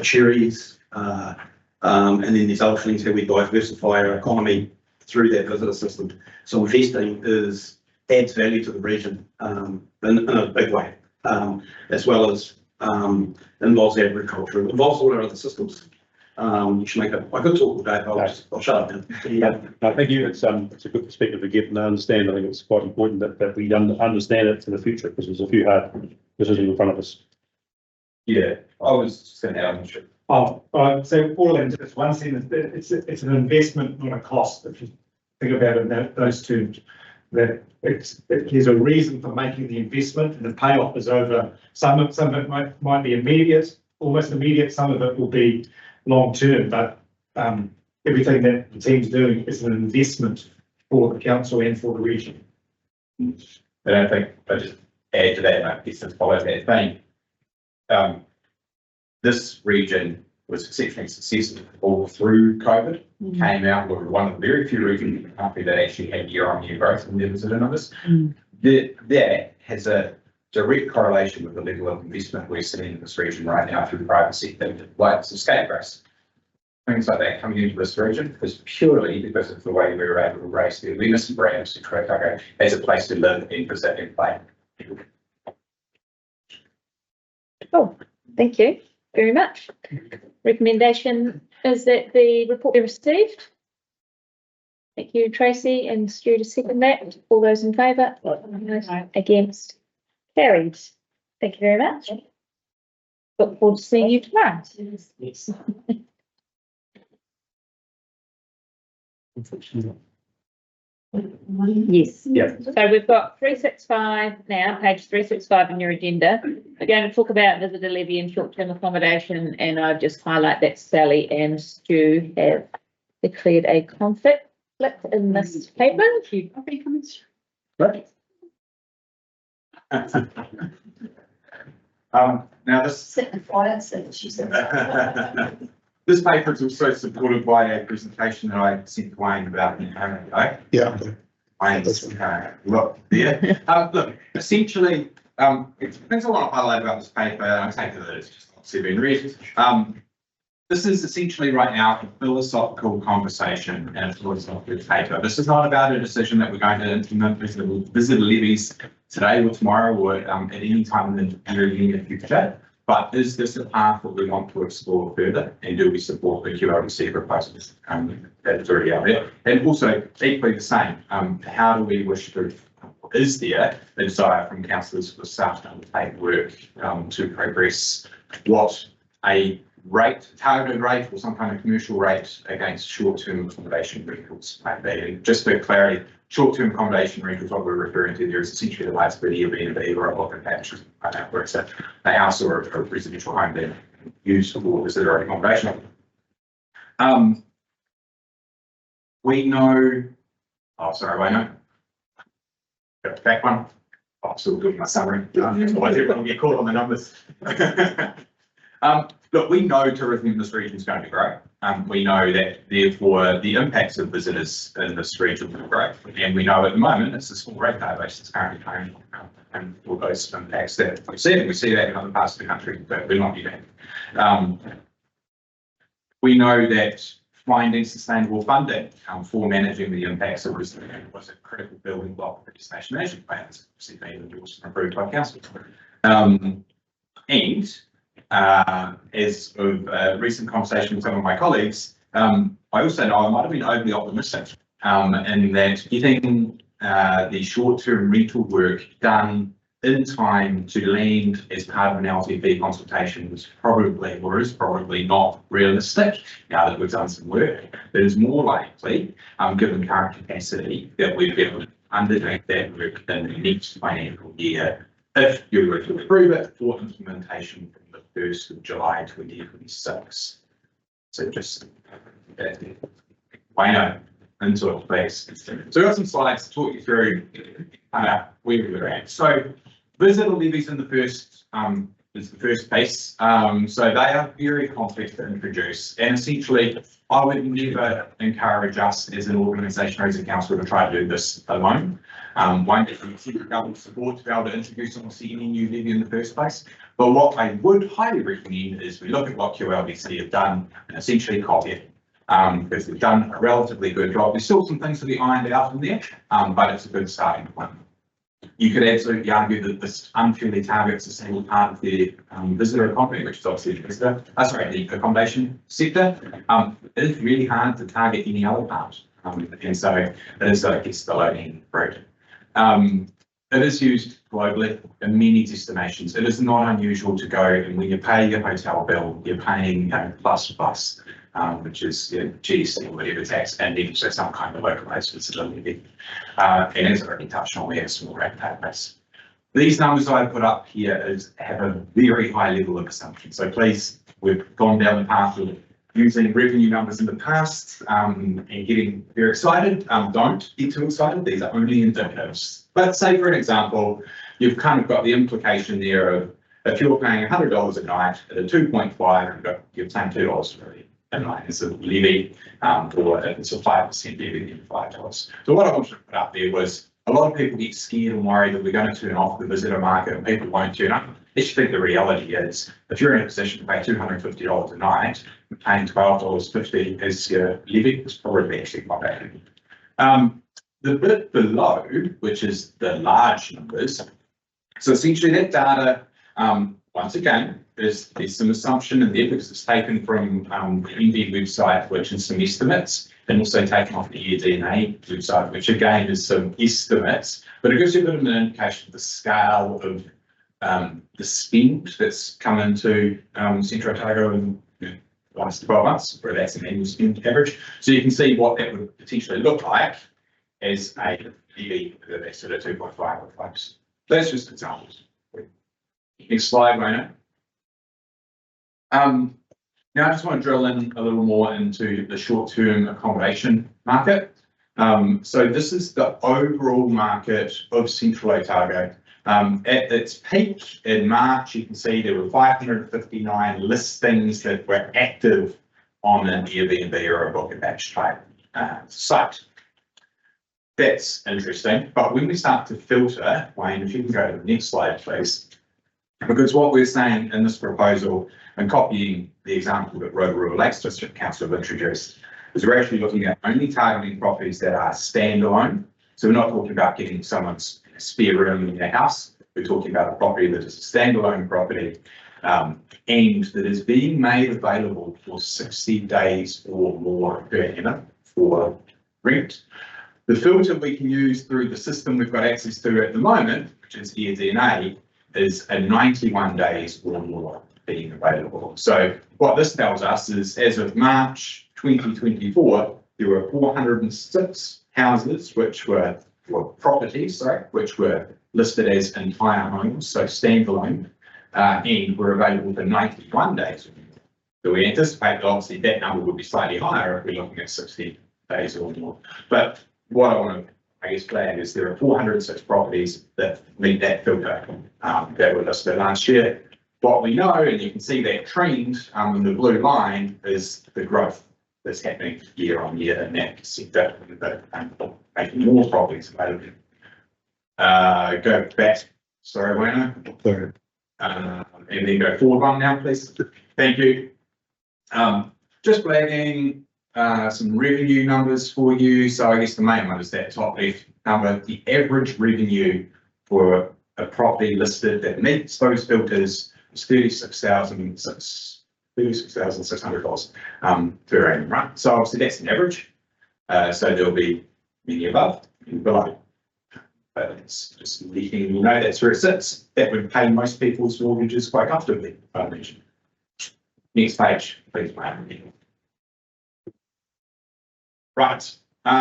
cherries, and then there's other things that we diversify our economy through that visitor system. So investing adds value to the region in a big way, as well as involves agriculture, it involves all our other systems. You should make I could talk all day, but I'll shut up now. Yeah, no, thank you. It's a good perspective to get and understand. I think it's quite important that we understand it for the future, because there's a few hard decisions in front of us. Yeah, I was just going to add. So all in just one sentence, it's an investment, not a cost. If you think about it in those terms, that there's a reason for making the investment, and the payoff is over. Some of it might be immediate, almost immediate. Some of it will be long term, but everything that the team's doing is an investment for the council and for the region. And I think I just add to that, and I guess to follow that thing. This region was exceptionally successful all through COVID. Came out with one of the very few regions in the country that actually had year-on-year growth in their visitor numbers. That has a direct correlation with the level of investment we're seeing in this region right now through the private sector, like some escape race. Things like that coming into this region is purely because of the way we were able to raise the awareness and brands to Krakatoa as a place to live and visit and play. Oh, thank you very much. Recommendation is that the report be received. Thank you, Tracy, and Stu to second that. All those in favour? Against? Carried. Thank you very much. Look forward to seeing you tomorrow. Yes. Yeah. So we've got 365 now, page 365 in your agenda. We're going to talk about visitor levy and short-term accommodation, and I'll just highlight that Sally and Stu have declared a conflict in this paper. Right. Now this. Sit and quiet, so she says. This paper is also supported by a presentation that I sent to Wayne about an hour ago. Yeah. Wayne's, look there. Look, essentially, things I want to highlight about this paper, I take it that it's just obviously been read. This is essentially right now a philosophical conversation and a philosophical paper. This is not about a decision that we're going to implement visitor levies today or tomorrow or at any time in the near future. But is this a path that we want to explore further, and do we support the QLDC proposals that is already out there? And also equally the same, how do we wish to, is there a desire from councillors for staff to undertake work to progress what a rate, targeted rate or some kind of commercial rate against short-term accommodation rentals might be? And just for clarity, short-term accommodation rentals, what we're referring to there is essentially the likes of an Airbnb or a block of patches, where it's a house or a residential home being used for visitor accommodation. We know, oh, sorry, Wayno. Got the back one. Oh, I'm still doing my summary. Otherwise everyone will get caught on the numbers. Look, we know tourism in this region is going to grow. We know that therefore the impacts of visitors in this region will grow. And we know at the moment it's a small ratepayer base that's currently paying for those impacts that we see. And we see that in other parts of the country, but we're not yet. We know that finding sustainable funding for managing the impacts of visitor was a critical building block for the Destination Management Plan that's obviously been endorsed and approved by council. As of recent conversation with some of my colleagues, I also know I might have been overly optimistic in that getting the short-term rental work done in time to land as part of an LTP consultation was probably, or is probably not realistic now that we've done some work. It is more likely, given current capacity, that we'd be able to undertake that work in the next financial year if you were to approve it for implementation from the 1st of July 2026. So just why not into a place. So we've got some slides to talk you through where we're at. So visitor levies in the first is the first piece. So they are very complex to introduce, and essentially I would never encourage us as an organisation or as a council to try to do this alone. One, if we seek government support to be able to introduce almost any new levy in the first place. But what I would highly recommend is we look at what QLDC have done and essentially copy it. Because they've done a relatively good job. There's still some things to be ironed out in there, but it's a good starting point. You could absolutely argue that this unfairly targets a single part of the visitor economy, which is obviously the visitor, the accommodation sector. It is really hard to target any other part. And so it is, I guess, the low-hanging fruit. It is used globally in many destinations. It is not unusual to go and when you pay your hotel bill, you're paying plus, which is GST or whatever tax, and then also some kind of localised visitor levy. And as I already touched on, we have small ratepayer base. These numbers I put up here have a very high level of assumption. So please, we've gone down the path of using revenue numbers in the past and getting very excited. Don't get too excited. These are only indicatives. But say, for an example, you've kind of got the implication there of if you're paying $100 a night at a 2.5, you're paying $2 for it. And like it's a levy or it's a 5% levy in $5. So what I wanted to put up there was a lot of people get scared and worried that we're going to turn off the visitor market and people won't turn up. I actually think the reality is if you're in a position to pay $250 a night, paying $12.50 as your levy is probably actually quite bad. The bit below, which is the large numbers, so essentially that data, once again, there's some assumption in there because it's taken from the NV website, which is some estimates, and also taken off the AirDNA website, which again is some estimates, but it gives you a bit of an indication of the scale of the spend that's come into Centro Otago in the last 12 months, where that's an annual spend average. So you can see what that would potentially look like as a EV that's sort of 2.5 or 5%. That's just examples. Next slide, Wayne. Now I just want to drill in a little more into the short-term accommodation market. So this is the overall market of Central Otago. At its peak in March, you can see there were 559 listings that were active on an Airbnb or a Book and Batch type site. That's interesting. But when we start to filter, Wayne, if you can go to the next slide, please. Because what we're saying in this proposal, and copying the example that Rotorua Lakes District Council have introduced, is we're actually looking at only targeting properties that are standalone. So we're not talking about getting someone's spare room in their house. We're talking about a property that is a standalone property and that is being made available for 60 days or more per annum for rent. The filter we can use through the system we've got access to at the moment, which is AirDNA, is a 91 days or more being available. So what this tells us is, as of March 2024, there were 406 houses which were properties, which were listed as entire homes, so standalone, and were available for 91 days. So we anticipate that obviously that number would be slightly higher if we're looking at 60 days or more. But what I want to, I guess, flag is there are 406 properties that meet that filter that were listed last year. What we know, and you can see that trend in the blue line, is the growth that's happening year on year in that sector, making more properties available. Go back, sorry, Wayno. And then go forward one now, please. Thank you. Just flagging some revenue numbers for you. So I guess the main one is that top left number. The average revenue for a property listed that meets those filters is $36,600 per annum, right? So obviously that's an average. So there'll be many above, many below. But it's just letting you know that's where it sits. That would pay most people's mortgages quite comfortably, I imagine. Next page, please, mate. Right.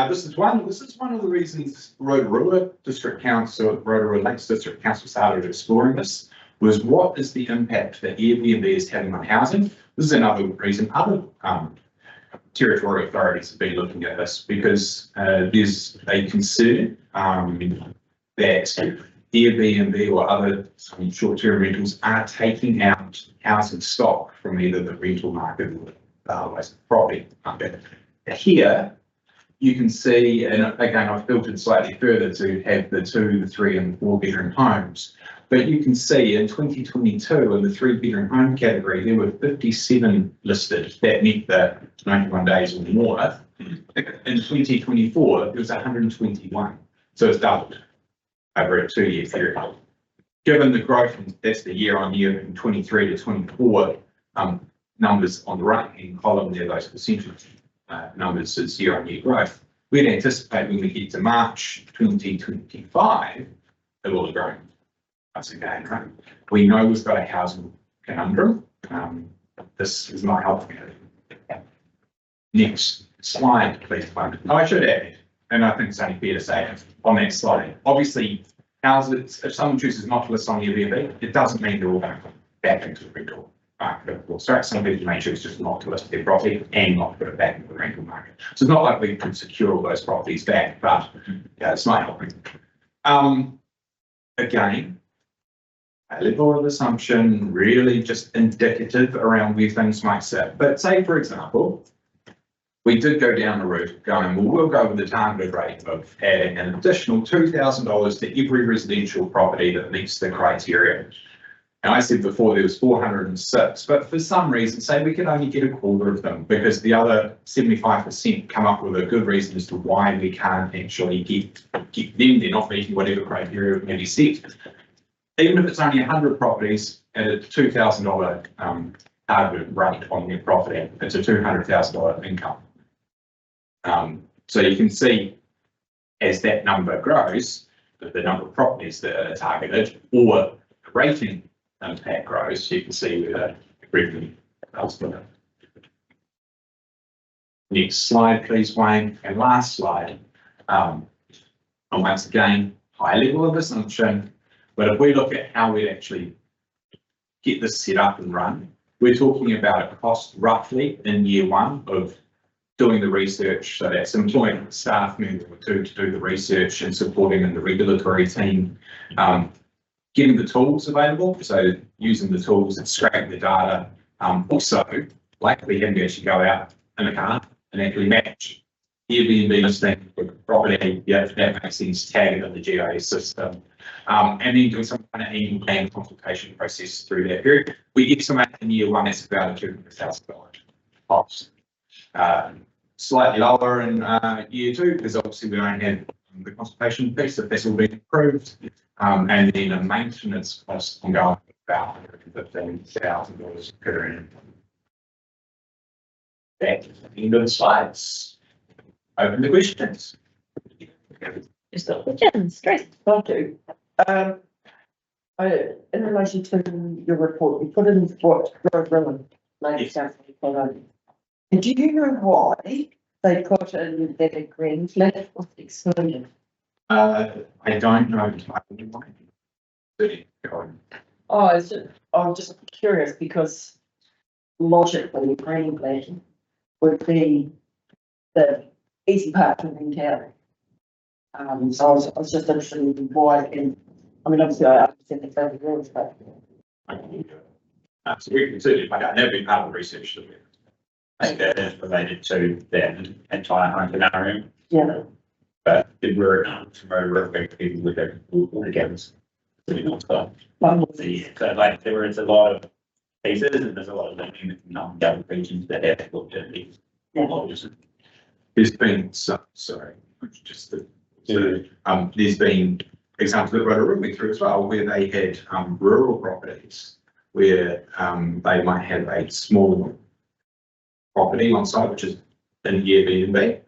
This is one of the reasons Rotorua District Council, Rotorua Lakes District Council started exploring this, was what is the impact that Airbnb is having on housing. This is another reason other territorial authorities have been looking at this, because there's a concern that Airbnb or other short-term rentals are taking out housing stock from either the rental market or the property market. Here, you can see, and again, I've filtered slightly further to have the 2, the 3 and the 4 bedroom homes. But you can see in 2022, in the 3 bedroom home category, there were 57 listed that met the 91 days or more. In 2024, there was 121. So it's doubled over a 2-year period. Given the growth, and that's the year on year from 23 to 24, numbers on the right-hand column there, those percentage numbers is year on year growth. We'd anticipate when we get to March 2025, it will have grown. Once again, right? We know we've got a housing conundrum. This is not helping it. Next slide, please. Oh, I should add, and I think it's only fair to say on that slide, obviously, houses, if someone chooses not to list on Airbnb, it doesn't mean they're all going to come back into the rental market, of course. So some people may choose just not to list their property and not put it back into the rental market. So it's not like we could secure all those properties back, but yeah, it's not helping. Again, a level of assumption, really just indicative around where things might sit. But say, for example, we did go down the route going, well, we'll go with the targeted rate of adding an additional $2,000 to every residential property that meets the criteria. And I said before there was 406, but for some reason, say we could only get a quarter of them because the other 75% come up with a good reason as to why we can't actually get them. They're not meeting whatever criteria may be set. Even if it's only 100 properties at a $2,000 target rate on their property, it's a $200,000 income. So you can see as that number grows, the number of properties that are targeted, or rating impact grows, you can see where the revenue comes from. Next slide, please, Wayne, and last slide. And once again, high level of assumption, but if we look at how we actually get this set up and run, we're talking about a cost roughly in year one of doing the research. So that's employing a staff member or two to do the research and supporting in the regulatory team, getting the tools available. So using the tools and scraping the data. Also, likely having to actually go out in a car and actually match Airbnb listing with property, yeah, if that makes sense, tag it in the GIS system. And then doing some kind of annual plan consultation process through that period. We get some in year one, that's about a $200,000 cost. Slightly lower in year two, because obviously we don't have the consultation piece, if that's all been approved. And then a maintenance cost ongoing about $115,000 per annum. That's the end of the slides. Open the questions. Just got questions, straight. I do. In relation to your report, you put in what Rowan ladies down for the colony. And do you know why they put in that a green flag was excluded? I don't know. I'm just curious because logically, green flag would be the easy part to rent out. So I was just interested in why, and I mean, obviously I understand the favourite rules, but. Absolutely, certainly, but I've never been part of the research that I think that is related to that entire home scenario. Yeah. But if we're promoting people with their against. So like there is a lot of cases and there's a lot of learning in non-government regions that have looked at these. There's been there's been examples that Rotorua went through as well, where they had rural properties where they might have a small property on site, which is in Airbnb,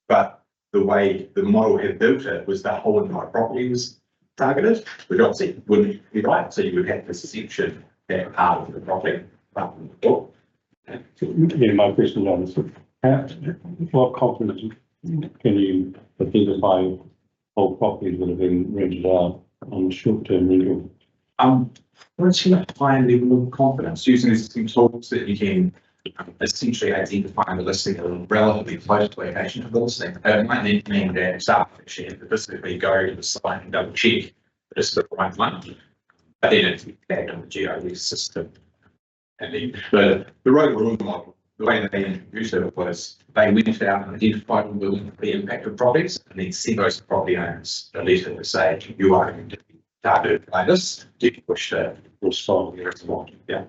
but the way the model had built it was the whole entire property was targeted, which obviously wouldn't be right. So you would have this section that part of the property. Yeah, my question is, what confidence can you identify whole properties that have been rented out on short-term rental? Once you have a high level of confidence using existing tools that you can essentially identify the listing at a relatively close location to the listing. It might need mean that staff actually have to physically go to the site and double check that it's the right one. But then it's back on the GIS system. And then the Rotorua model, the way that they introduced it was they went out and identified all the impacted properties and then sent those property owners a letter to say, you are going to be targeted by this, you can push to respond. Yeah.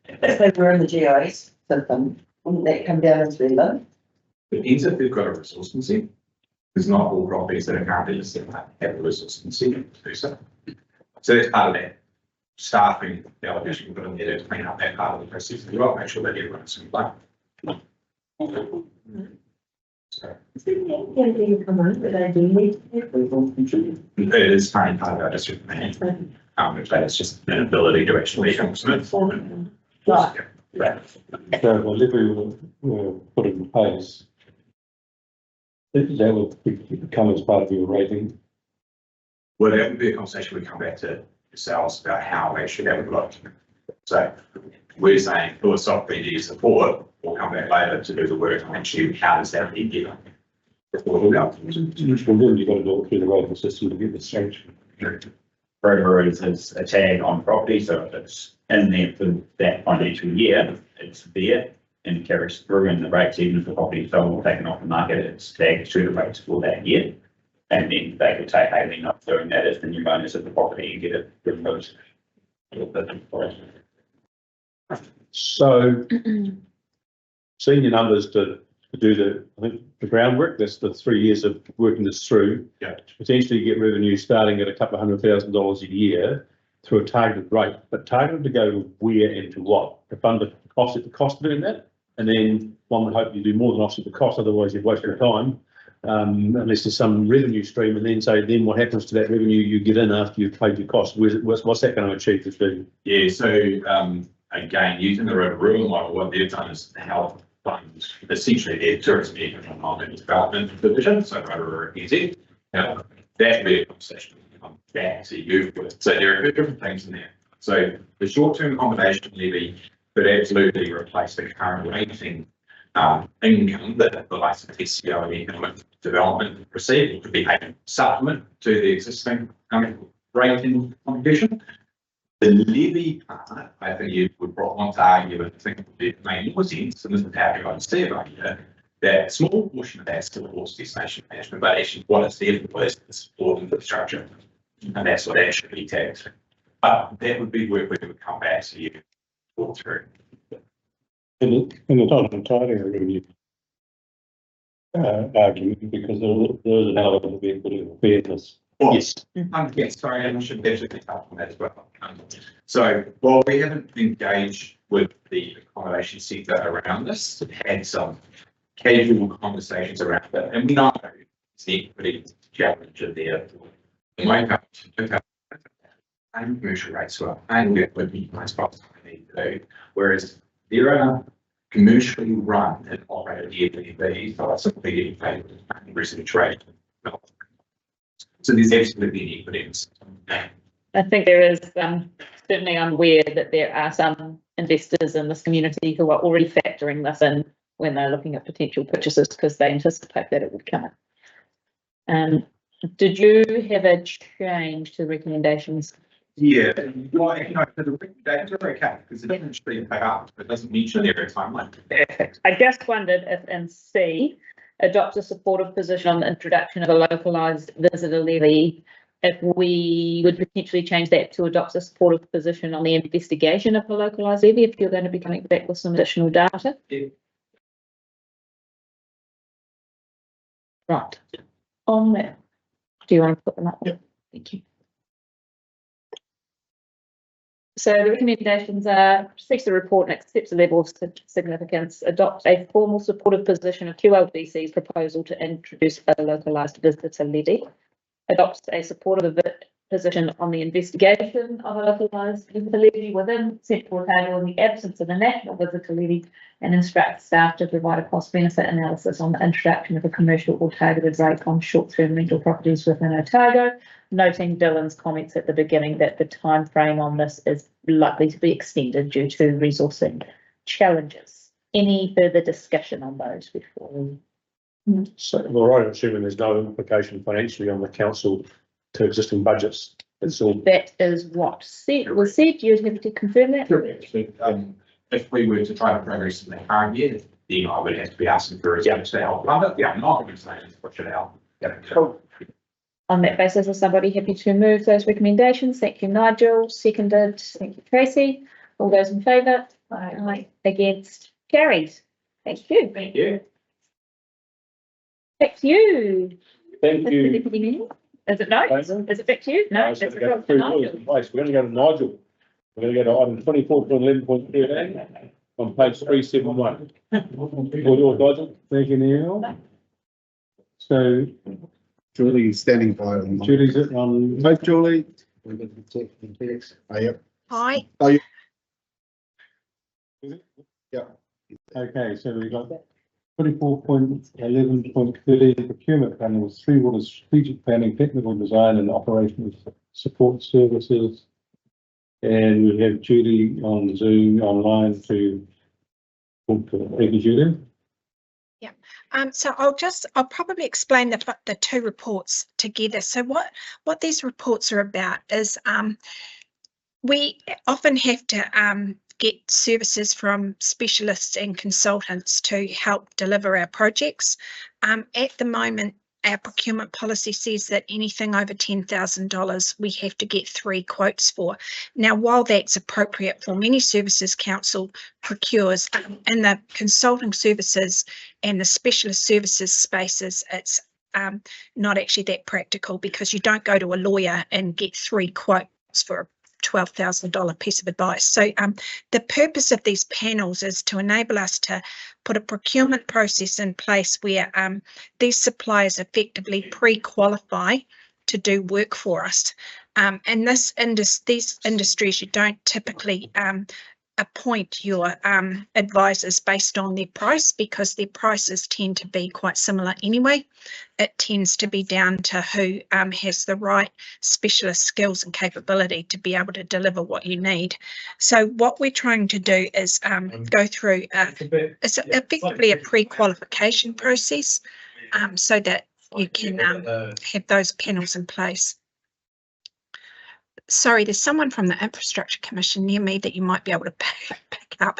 If they were in the GIS system, wouldn't that come down as relevant? Depends if they've got a resource consent. Because not all properties that are currently listed have a resource consent to do so. So that's part of that staffing, the allocation we put in there to clean up that part of the process as well, make sure that everyone's in play. So it is currently part of our district plan. But it's just an ability to actually inform. So the levy were put in place, that would become as part of your rating. Well, that would be a conversation we come back to yourselves about how actually that would look. So we're saying philosophically, do you support? We'll come back later to do the work on actually how does that be given. Well, then you've got to do it through the rating system to get the sanction. Rotorua is a tag on property, so if it's in there for that financial year, it's there and carries through in the rates, even if the property is sold or taken off the market, it's tagged to the rates for that year. And then they could say, hey, we're not doing that as the new bonus of the property and get it removed. So seeing your numbers to do the groundwork, that's the 3 years of working this through. Yeah. Potentially get revenue starting at a couple of $100,000 a year through a targeted rate, but targeted to go where and to what? To fund the cost of doing that. And then one would hope you do more than offset the cost, otherwise you've wasted your time. unless there's some revenue stream, and then say, then what happens to that revenue you get in after you've paid your costs? What's that going to achieve this vision? Yeah, so, again, using the rural model, what they've done is help fund essentially their tourism and economic development division, so Rotorua NZ. Now, that be a conversation back to you with. So there are different things in there. So the short-term accommodation levy could absolutely replace the current rating income that the likes of SCO and economic development receive. It could be a supplement to the existing rating contribution. The levy part, I think you would want to argue, and I think it made more sense, and this is how you understand it here, that a small portion of that supports destination management, but actually what it's there for is the support infrastructure, and that's what that should be taxed. But that would be where we would come back to you all through. In the Don Ontario revenue argument, because there is an element of equity and fairness. Yes. Yes, sorry, I should definitely touch on that as well. So while we haven't engaged with the accommodation sector around this, we've had some casual conversations around it, and we know it's the equity challenge of there. We wake up and commercial rates well, and get with the nice spots we need to do. Whereas there are commercially run and operated Airbnbs that are simply getting paid with residential rate. So there's absolutely an evidence. I think there is, certainly I'm aware that there are some investors in this community who are already factoring this in when they're looking at potential purchases because they anticipate that it would come in. Did you have a change to recommendations? Yeah, well, you know, the recommendations are okay because it doesn't actually pay up, it doesn't mention every time like. Perfect. I just wondered if in C, adopts a supportive position on the introduction of a localised visitor levy, if we would potentially change that to adopts a supportive position on the investigation of a localised levy, if you're going to be coming back with some additional data. Yeah. Right. On that, do you want to put them up? Yep. Thank you. So the recommendations are seeks the report and accepts the level of significance, adopts a formal supportive position of QLDC's proposal to introduce a localised visitor levy, adopts a supportive position on the investigation of a localised visitor levy within Central Otago in the absence of a national visitor levy, and instructs staff to provide a cost benefit analysis on the introduction of a commercial or targeted rate on short-term rental properties within Otago, noting Dylan's comments at the beginning that the time frame on this is likely to be extended due to resourcing challenges. Any further discussion on those before we? So, well, I'm assuming there's no implication financially on the council to existing budgets. It's all. That is what was said. You'd have to confirm that. Correct. If we were to try to progress in the current year, then I would have to be asking for reserves to help fund it. Yeah, I'm not going to say push it out. Yeah. Cool. On that basis, is somebody happy to move those recommendations? Thank you, Nigel. Seconded. Thank you, Tracy. All those in favour? Aye. Against? Carried. Thank you. Thank you. Back to you. Thank you. Is it no? Is it back to you? No. We're going to go to Nigel. We're going to go to item 24.11.13 on page 371. Nigel. Thank you, Neil. So Julie's standing by. Julie's on. Hi, Julie. Yep. Hi. Oh, you. Yeah. Okay, so we've got 24.11.13 procurement planning with Three Waters strategic planning, technical design and operational support services. And we have Julie on Zoom online to talk to. Thank you, Julie. Yeah. So I'll probably explain the two reports together. So what these reports are about is we often have to get services from specialists and consultants to help deliver our projects. At the moment, our procurement policy says that anything over $10,000 we have to get 3 quotes for. Now, while that's appropriate for many services council procures, in the consulting services and the specialist services spaces, it's not actually that practical because you don't go to a lawyer and get 3 quotes for $12,000 piece of advice. So the purpose of these panels is to enable us to put a procurement process in place where these suppliers effectively pre-qualify to do work for us. And these industries, you don't typically appoint your advisors based on their price, because their prices tend to be quite similar anyway. It tends to be down to who has the right specialist skills and capability to be able to deliver what you need. So what we're trying to do is go through it's effectively a pre-qualification process, so that you can have those panels in place. Sorry, there's someone from the Infrastructure Commission near me that you might be able to pick up.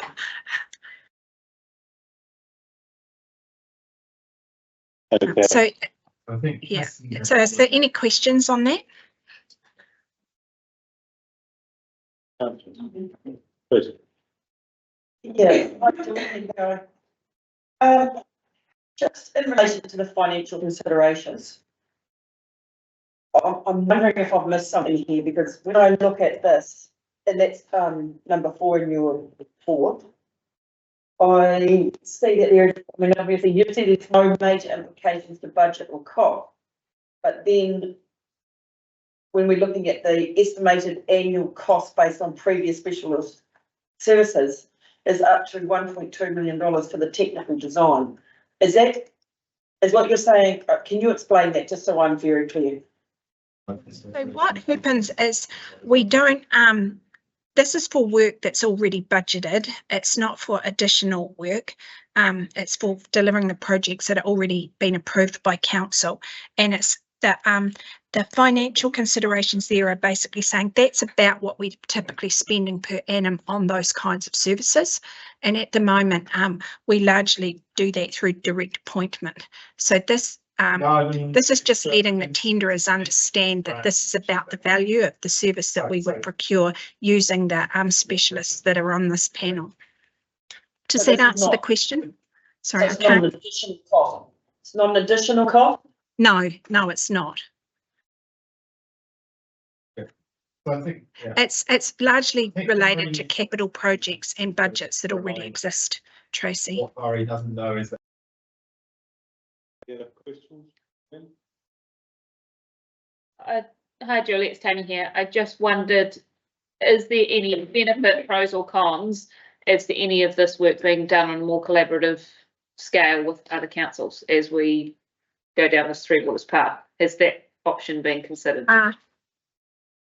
Okay. So, I think. yeah. So is there any questions on that? Please. Yeah. Just in relation to the financial considerations, I'm wondering if I've missed something here, because when I look at this, and that's number 4 in your report, I see that there, I mean, obviously you see there's no major implications to budget or cost, but then when we're looking at the estimated annual cost based on previous specialist services is up to $1.2 million for the technical design. Is what you're saying? Can you explain that just so I'm very clear? So what happens is we don't, this is for work that's already budgeted. It's not for additional work. It's for delivering the projects that are already been approved by council. And it's the financial considerations there are basically saying that's about what we're typically spending per annum on those kinds of services. And at the moment, we largely do that through direct appointment. So this is just letting the tenderers understand that this is about the value of the service that we would procure using the specialists that are on this panel. Does that answer the question? Sorry, so it's not an additional cost. It's not an additional cost? No, it's not. I think, yeah. It's largely related to capital projects and budgets that already exist, Tracy. What Ari doesn't know is that. Any other questions? Hi Julie, it's Tony here. I just wondered, is there any benefit, pros or cons, as to any of this work being done on a more collaborative scale with other councils as we go down this Three Waters path? Has that option been considered?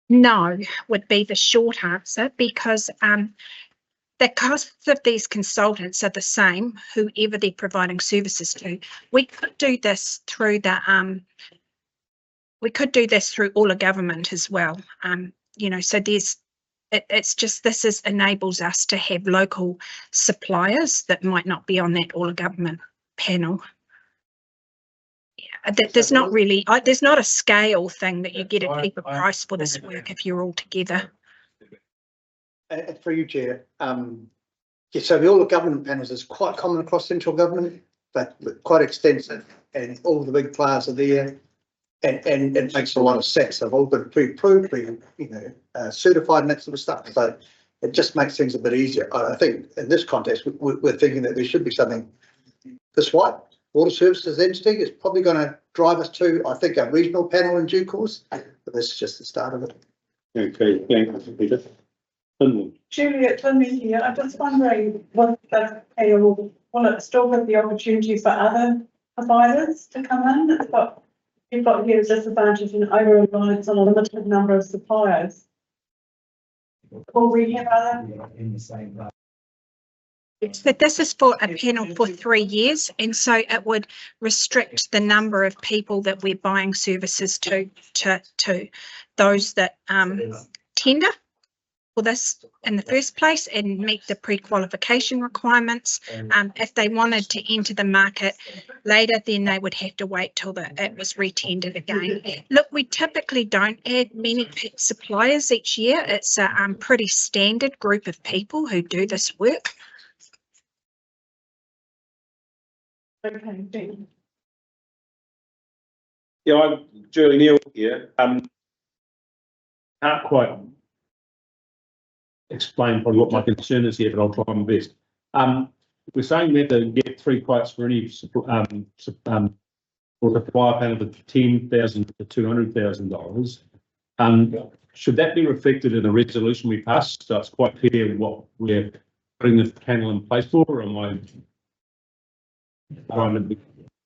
No, would be the short answer, because the costs of these consultants are the same, whoever they're providing services to. We could do this through the we could do this through all of government as well. You know, so it's just this enables us to have local suppliers that might not be on that all of government panel. Yeah, there's not really there's not a scale thing that you get a cheaper price for this work if you're all together. For you, Chair, yeah, so the all the government panels is quite common across central government, but quite extensive, and all the big players are there, and it makes a lot of sense. They've all been pre-approved, certified and that sort of stuff. So it just makes things a bit easier. I think in this context, we're thinking that there should be something this white water services entity is probably going to drive us to, I think, a regional panel in due course. But this is just the start of it. Okay, thank you, Peter. Juliet, let me here. I'm just wondering what the panel will it still have the opportunity for other providers to come in? You've got here a disadvantage and over reliance on a limited number of suppliers. Will we have other? In the same. So this is for a panel for 3 years, and so it would restrict the number of people that we're buying services to those that tender for this in the first place and meet the pre-qualification requirements. If they wanted to enter the market later, then they would have to wait till it was re-tendered again. Look, we typically don't add many suppliers each year. It's a pretty standard group of people who do this work. Okay. Yeah, I'm Julie Neal here. Can't quite explain probably what my concern is here, but I'll try my best. We're saying we have to get 3 quotes for any or the supply panel of $10,000 to $200,000. Should that be reflected in the resolution we passed? So it's quite clear what we're putting the panel in place for, or am I?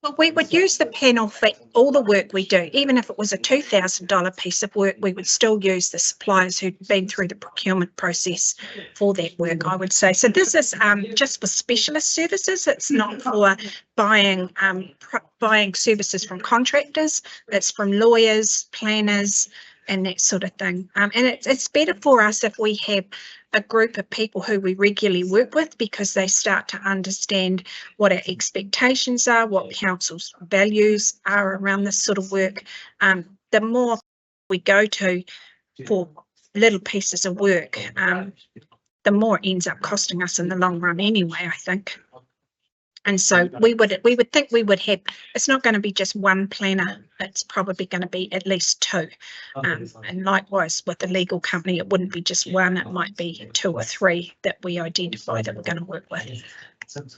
Well, we would use the panel for all the work we do. Even if it was a $2,000 piece of work, we would still use the suppliers who'd been through the procurement process for that work, I would say. So this is just for specialist services. It's not for buying services from contractors. It's from lawyers, planners, and that sort of thing. And it's better for us if we have a group of people who we regularly work with, because they start to understand what our expectations are, what council's values are around this sort of work. The more we go to for little pieces of work, the more it ends up costing us in the long run anyway, I think. And so we would think we would have, it's not going to be just one planner, it's probably going to be at least 2. And likewise with the legal company, it wouldn't be just one, it might be 2 or 3 that we identify that we're going to work with. That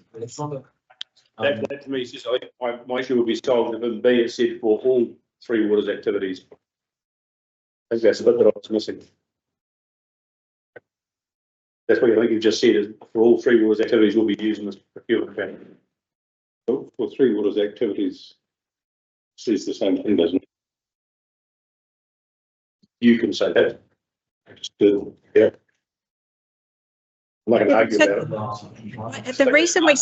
to me says my issue would be solved if in B it said for all 3 waters activities. I think that's a bit that I was missing. That's what I think you just said, is for all 3 waters activities will be using this procurement panel. For 3 waters activities, says the same thing, doesn't it? You can say that. Yeah. I'm not going to argue about it. The reason we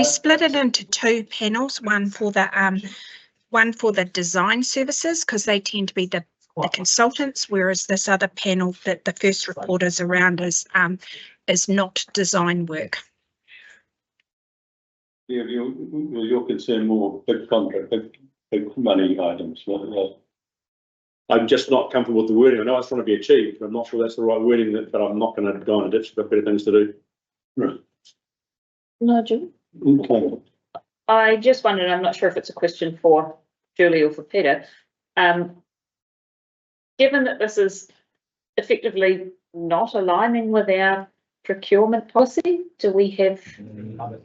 split it into 2 panels, one for the design services, because they tend to be the consultants, whereas this other panel that the first report is around is not design work. Yeah, you're concerned more big contract, big money items. I'm just not comfortable with the wording. I know it's trying to be achieved, but I'm not sure that's the right wording, but I'm not going to go on a ditch. I've got better things to do. Right. Nigel? Okay. I just wondered, I'm not sure if it's a question for Julie or for Peter. Given that this is effectively not aligning with our procurement policy, do we have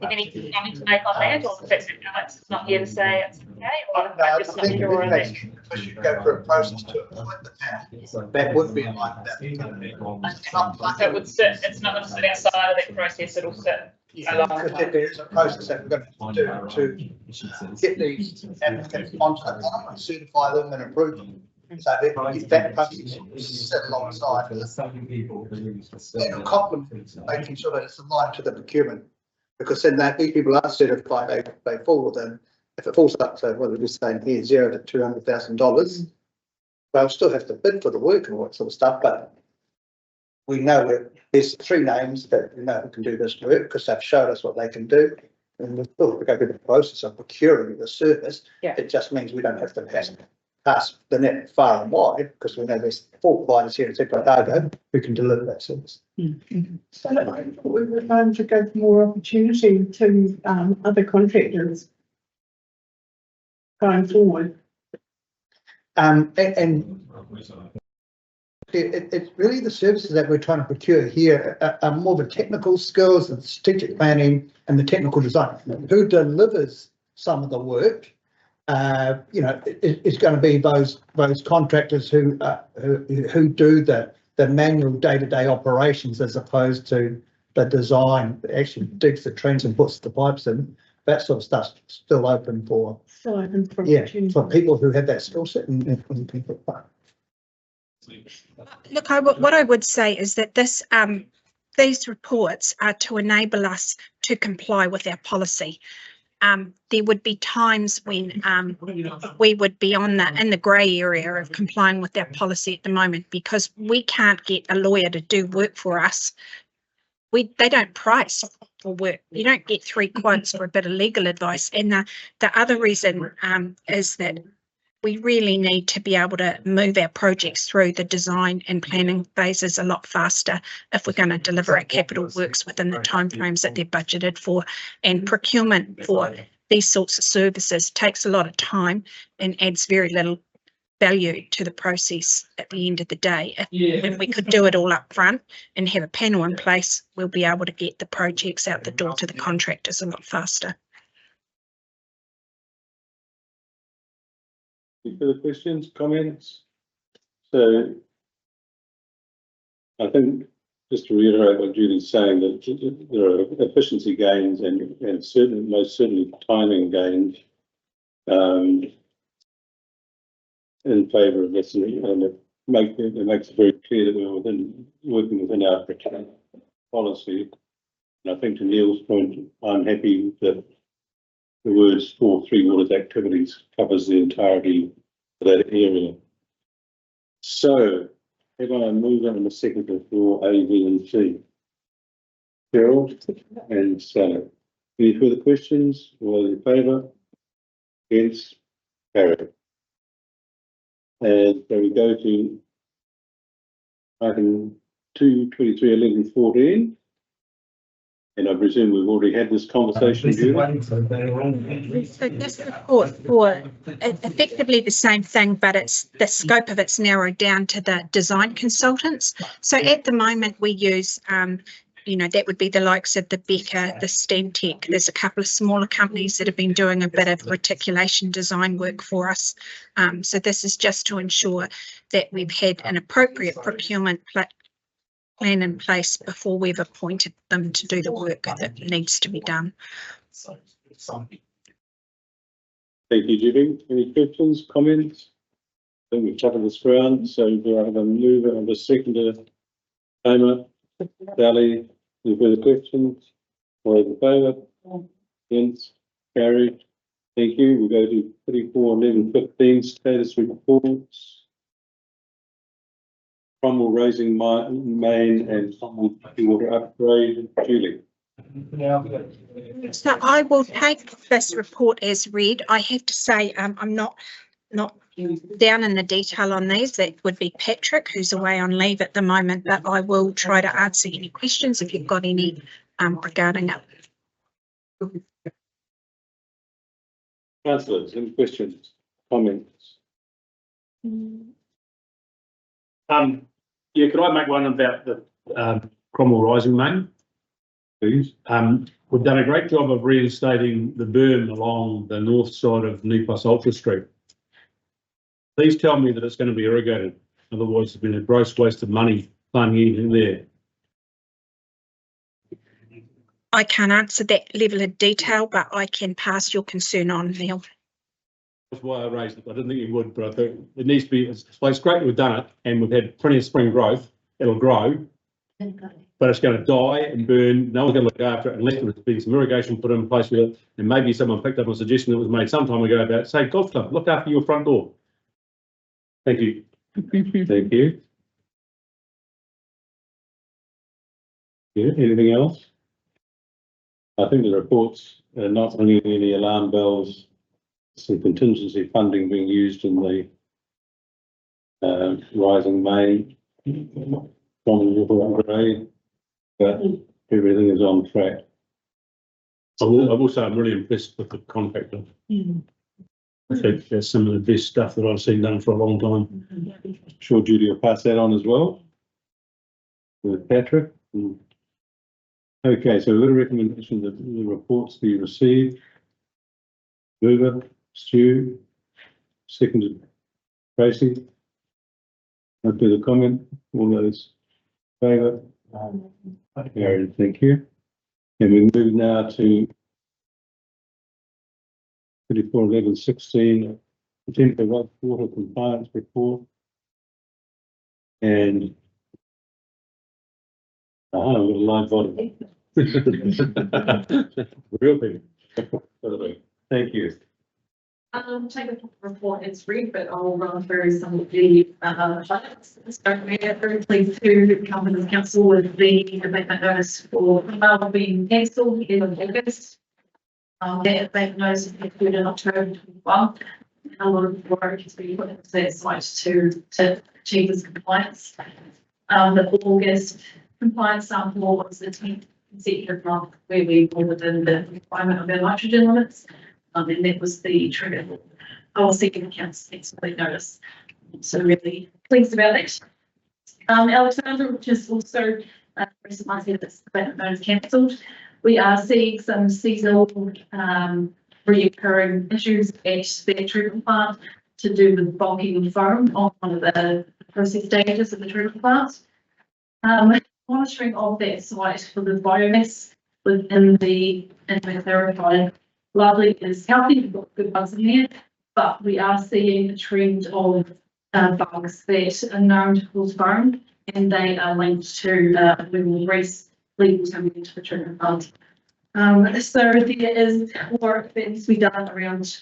any comment to make on that, or is that Alex is not here to say it's okay, or I'm just not sure on that? We should go through a process to appoint the panel. That would be like that. So it would sit, it's not going to sit outside of that process, it'll sit along. There is a process that we're going to do to get these applicants onto the panel and certify them and approve them. So if that process is set alongside with it'll complement making sure that it's aligned to the procurement, because then that these people are certified, they fall within. If it falls up to what we're saying here, $0 to $200,000, they'll still have to bid for the work and all that sort of stuff. But we know that there's 3 names that we know who can do this work because they've showed us what they can do, and we'll still go through the process of procuring the service. Yeah. It just means we don't have to pass the net far and wide, because we know there's 4 providers here in Te Otago who can deliver that service. So we were going to give more opportunity to other contractors going forward. And it's really the services that we're trying to procure here are more the technical skills and strategic planning and the technical design. Who delivers some of the work? It's going to be those contractors who do the manual day-to-day operations, as opposed to the design, actually digs the trench and puts the pipes in. That sort of stuff's still open for for people who have that skill set and people. Look, what I would say is that these reports are to enable us to comply with our policy. There would be times when we would be in the grey area of complying with our policy at the moment, because we can't get a lawyer to do work for us. They don't price for work. You don't get 3 quotes for a bit of legal advice. And the other reason is that we really need to be able to move our projects through the design and planning phases a lot faster if we're going to deliver our capital works within the timeframes that they're budgeted for. And procurement for these sorts of services takes a lot of time and adds very little value to the process at the end of the day. If we could do it all up front and have a panel in place, we'll be able to get the projects out the door to the contractors a lot faster. Any further questions, comments? So I think, just to reiterate what Julie's saying, that there are efficiency gains and most certainly timing gains in favour of this, and it makes it very clear that we're working within our procurement policy. And I think to Neil's point, I'm happy that the words for Three Waters activities covers the entirety of that area. So, if I move on to second for A, B, and C. Carol and Sally. Any further questions? All in favour? Against? Carried. And so we go to item 2, 23, 11, 14. And I presume we've already had this conversation. So this report for effectively the same thing, but it's the scope of it's narrowed down to the design consultants. So at the moment we use, that would be the likes of the Becker, the Stentech. There's a couple of smaller companies that have been doing a bit of reticulation design work for us. So this is just to ensure that we've had an appropriate procurement plan in place before we've appointed them to do the work that needs to be done. Thank you, Julie. Any questions, comments? I think we've covered this ground, so do I have a mover and a seconder? Homer, Sally, any further questions? All in favour? Against? Carried. Thank you. We'll go to 34, 11, 15 status reports. Cromwell Raising Main and Cromwell Water Upgrade. Julie. So I will take this report as read. I have to say, I'm not down in the detail on these. That would be Patrick, who's away on leave at the moment, but I will try to answer any questions if you've got any regarding it. Councillors, any questions, comments? Yeah, could I make one about the Cromwell Rising Main? Please. We've done a great job of reinstating the berm along the north side of Nepos Ultra Street. Please tell me that it's going to be irrigated. Otherwise, it's been a gross waste of money planting anything there. I can't answer that level of detail, but I can pass your concern on, Neil. That's why I raised it. I didn't think you would, but I think it needs to be. It's great that we've done it, and we've had plenty of spring growth. It'll grow, but it's going to die and burn. No one's going to look after it unless there's been some irrigation put in place with it. And maybe someone picked up a suggestion that was made some time ago about, say, golf club, look after your front door. Thank you. Thank you. Yeah, anything else? I think the reports are not ringing any alarm bells. Some contingency funding being used in the Rising Main from Water Upgrade, but everything is on track. I will say I'm really impressed with the contractor. I think that's some of the best stuff that I've seen done for a long time. I'm sure Judy will pass that on as well with Patrick. Okay, so we've got a recommendation that the reports be received. Mover, Stu, seconded Tracy. No further comment. All those in favour? Carried. Thank you. And we move now to 34, 11, 16, potential water compliance report. And we've got a live bottom. Real people. Thank you. Take the report as read, but I'll run through some of the highlights. So we are very pleased to come to the council with the abatement notice for email being cancelled in August. That abatement notice is included in October 21. A lot of work has been put into that site to achieve this compliance. The August compliance sample was the 10th consecutive month where we were within the requirement of our nitrogen limits. And that was the trigger. I will seek an account's explicit notice. So really pleased about it. Alexandra, which is also recently said this development is cancelled. We are seeing some seasonal reoccurring issues at their treatment plant to do with bulking of foam on one of the process stages of the treatment plant. Monitoring of that site for the biomass within the clarified larvae is healthy, we've got good bugs in there, but we are seeing a trend of bugs that are known to cause foam, and they are linked to when race levels coming into the treatment plant. So there is work that needs to be done around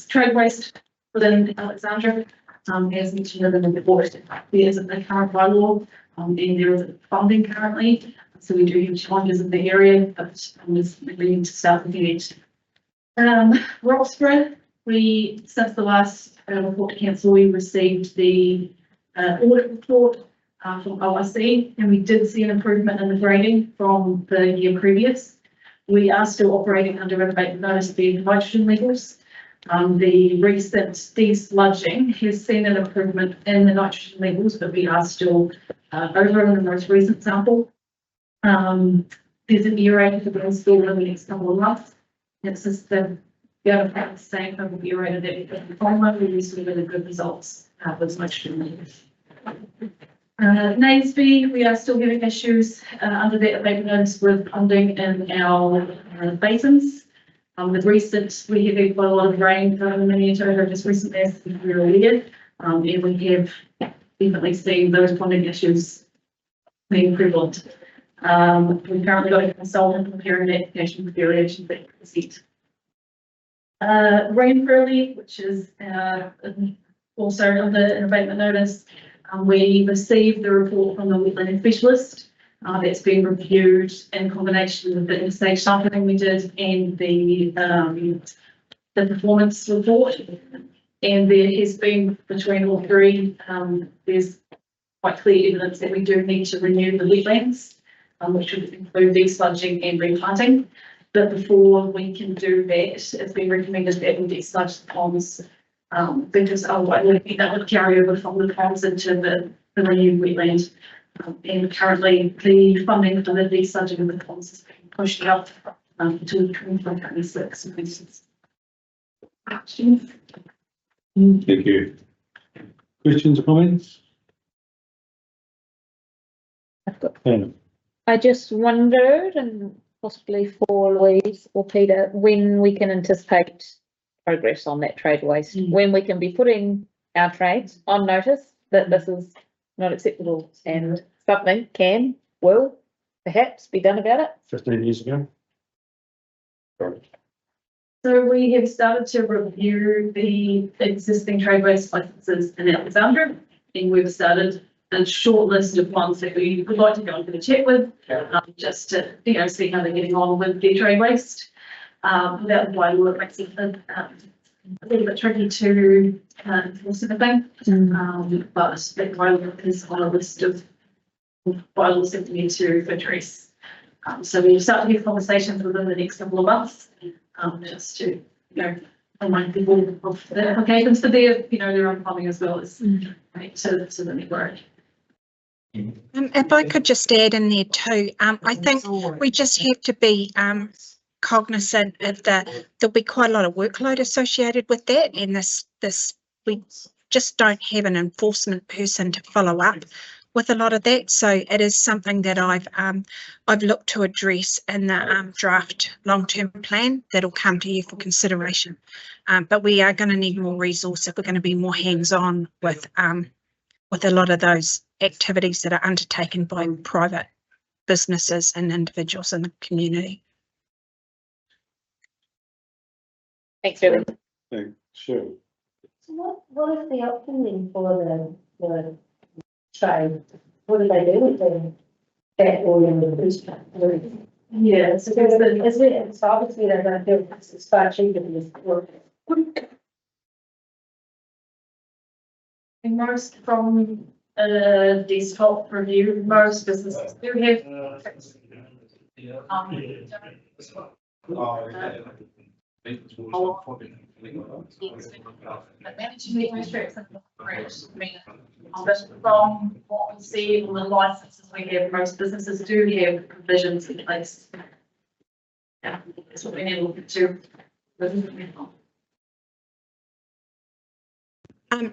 trade waste within Alexandra. As mentioned in the report, there isn't a current bylaw, and there isn't funding currently. So we do have challenges in the area, but we need to start looking at Roxburgh. We, since the last report to council, we received the audit report from OIC, and we did see an improvement in the grading from the year previous. We are still operating under an abatement notice of the nitrogen levels. The recent desludging has seen an improvement in the nitrogen levels, but we are still over in the most recent sample. There's an aerator to be installed in the next couple of months. It's just the other part, the same kind of aerator that we put in the formula. We recently really good results with nitrogen levels. Naseby, we are still having issues under that abatement notice with funding in our basins. With recent, we have had quite a lot of rain in Minnetonka just recently, as we were aware, and we have definitely seen those funding issues being prevalent. We've currently got a consultant preparing an application for variation for seat. Rainfurley, which is also under an abatement notice. We received the report from the wetland specialist that's been reviewed in combination with the interstate shuttling we did and the performance report. And there has been between all three, there's quite clear evidence that we do need to renew the wetlands, which would include desludging and replanting. But before we can do that, it's been recommended that we desludge the ponds, because otherwise that would carry over from the ponds into the renewed wetland. And currently the funding for the desludging of the ponds is being pushed out until 2026. Questions? Thank you. Questions or comments? I've got. Hannah. I just wondered, and possibly for Louise or Peter, when we can anticipate progress on that trade waste, when we can be putting our trades on notice that this is not acceptable and something will perhaps be done about it. 15 years ago. Sorry. So we have started to review the existing trade waste licenses in Alexandra, and we've started a short list of ones that we would like to go and have a chat with, just to see how they're getting on with their trade waste. Without the bylaw, it makes it a little bit tricky to enforce anything. But that bylaw is on a list of bylaws that we need to address. So we'll start to have conversations within the next couple of months, just to remind people of the applications for their own plumbing as well as to the network. If I could just add in there too, I think we just have to be cognizant of there'll be quite a lot of workload associated with that, and we just don't have an enforcement person to follow up with a lot of that. So it is something that I've looked to address in the draft long-term plan that'll come to you for consideration. But we are going to need more resource if we're going to be more hands-on with a lot of those activities that are undertaken by private businesses and individuals in the community. Thanks, Julie. Thanks, sure. So what is the option then for the trade? What do they do with the that oil and the fish? Yeah, so it's obviously they're going to do it. It's far cheaper than this work. Most from a desktop review, most businesses do have Managing the restrictions of the bridge, I mean, but from what we see on the licenses we have, most businesses do have provisions in place. Yeah, that's what we need to look to.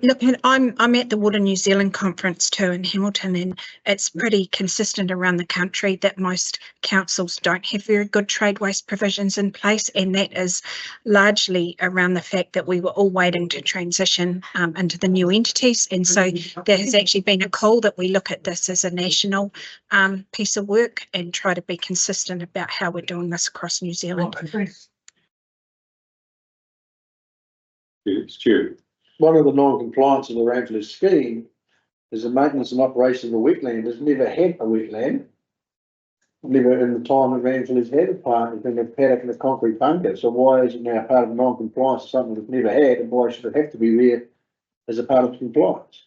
Look, and I'm at the Water New Zealand conference too in Hamilton, and it's pretty consistent around the country that most councils don't have very good trade waste provisions in place, and that is largely around the fact that we were all waiting to transition into the new entities, and so there has actually been a call that we look at this as a national piece of work and try to be consistent about how we're doing this across New Zealand. Stu. One of the non-compliance of the Ranfurly scheme is the maintenance and operation of the wetland. It's never had a wetland. Never in the time that Ranfurly's had a plant, it's been a paddock and a concrete bunker. So why is it now part of non-compliance of something that's never had, and why should it have to be there as a part of compliance?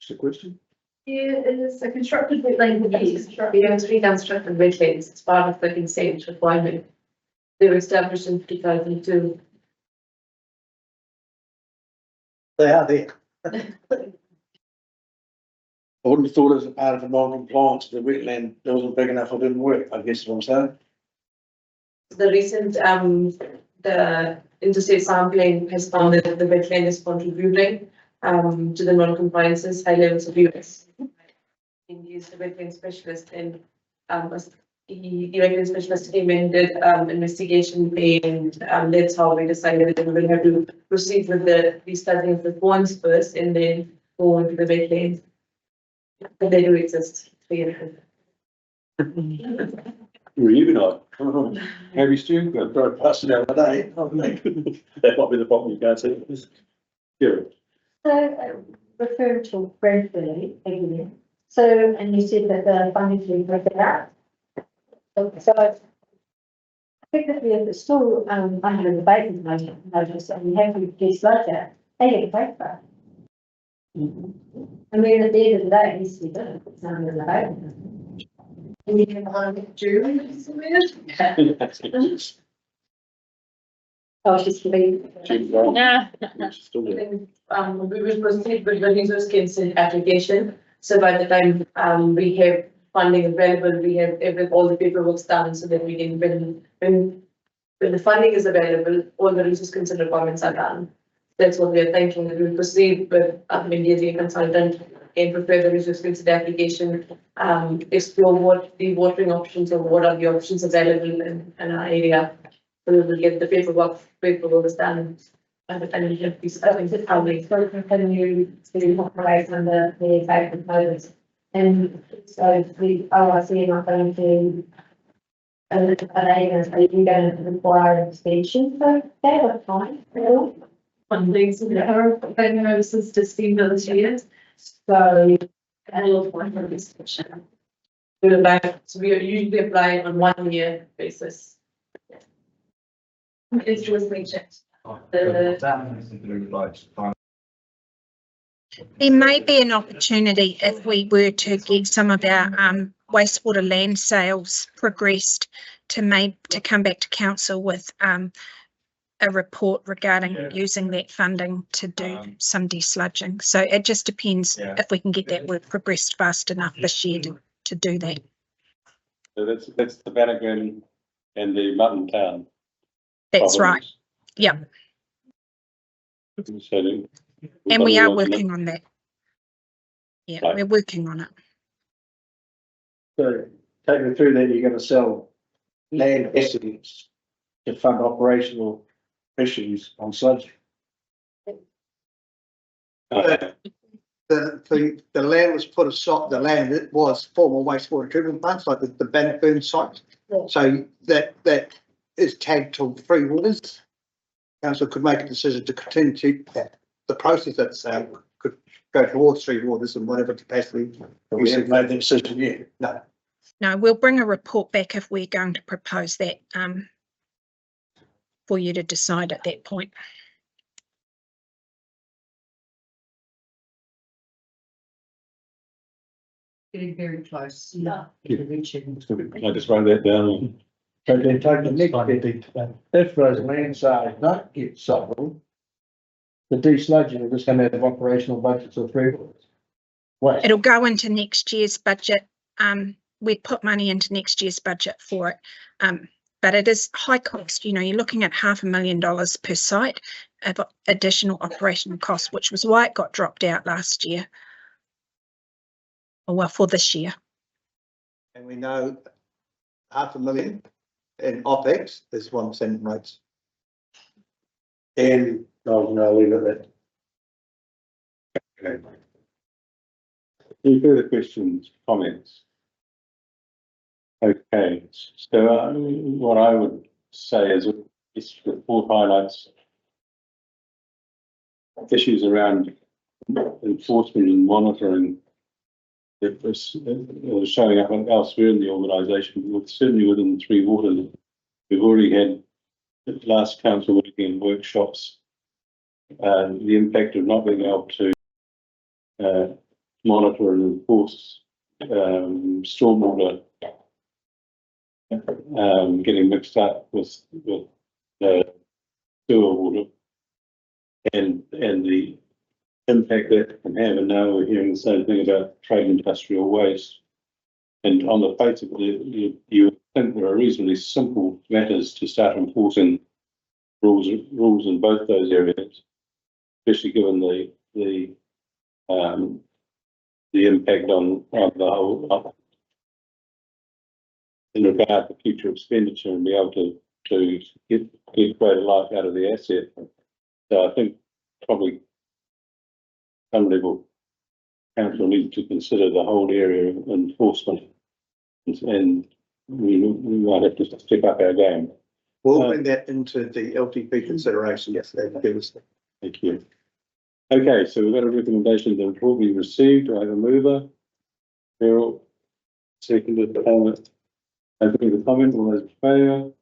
That's the question. Yeah, it is a constructed wetland. Yes, we don't treat unstructured wetlands. It's part of the consent requirement. They were established in 2002. They are there. I wouldn't have thought it was a part of a non-compliance, the wetland that wasn't big enough or didn't work, I guess is what I'm saying. The recent, the interstate sampling has found that the wetland is contributing to the non-compliances, high levels of US. He's the wetland specialist, and the wetland specialist came in, did investigation, and that's how we decided that we will have to proceed with the study of the ponds first and then go into the wetlands. But they do exist. Were you not? Have you still got to pass it out today? That might be the problem, you can't see. Yeah. So, referring to Ranfurly again, so, and you said that the funding to break it out. So, effectively, if it's still, under the abatement notice, and we have to dislodge that, they get a break for it. I mean, at the end of the day, it needs to be done, it's under the abatement. And you can, oh, she's kidding. Yeah. We will proceed with the resource consent application. So by the time we have funding available, we have all the paperwork done so that we can, when the funding is available, all the resource consent requirements are done. That's what we are thinking, that we will proceed with engaging a consultant and prepare the resource consent application, explore what the watering options or what are the options available in our area. So we will get the paperwork done. By the time we have these, how we continue to operate under the abatement notice. And so the OIC are not going to, are you going to require an extension for that or fine? One thing's our notices to December this year. So, and we'll apply for an extension. We are usually applying on 1 year basis. It's just been checked. There may be an opportunity if we were to get some of our wastewater land sales progressed to come back to council with a report regarding using that funding to do some desludging. So it just depends if we can get that work progressed fast enough this year to do that. So that's the Bannigan and the Mutton Town. That's right. Yeah. So and we are working on that. Yeah, we're working on it. So take me through that, you're going to sell land assets to fund operational issues on sludge. The land was put aside, the land that was former wastewater treatment plants, like the Bannockburn site. So that is tagged to Free Waters. Council could make a decision to continue the process that could go towards Free Waters in whatever capacity. But we haven't made the decision yet. No. No, we'll bring a report back if we're going to propose that for you to decide at that point. Getting very close. Yeah. I just wrote that down. But then take the next bit, if those land sales don't get sold, the desludging will just come out of operational budgets or three. Wait, It'll go into next year's budget. We'd put money into next year's budget for it. But it is high cost, you know, you're looking at $500,000 per site of additional operational costs, which was why it got dropped out last year. Or well, for this year. And we know $500,000 in OPEX is 1% rates. and I'll leave it at that. Okay. Any further questions, comments? Okay, so what I would say is this report highlights issues around enforcement and monitoring that was showing up elsewhere in the organisation, certainly within the Three Waters. We've already had at last council meeting workshops, the impact of not being able to monitor and enforce stormwater getting mixed up with sewer water and the impact that can have. And now we're hearing the same thing about trade industrial waste. And on the face of it, you think there are reasonably simple matters to start enforcing rules in both those areas, especially given the impact on the whole in regard to future expenditure and be able to get greater life out of the asset. So I think probably some level council needs to consider the whole area of enforcement, and we might have to step up our game. We'll bring that into the LTP consideration. Yes, thank you. Okay, so we've got a recommendation that the report be received. Do I have a mover? Meryl, seconded. Opening the comment, all those in favour?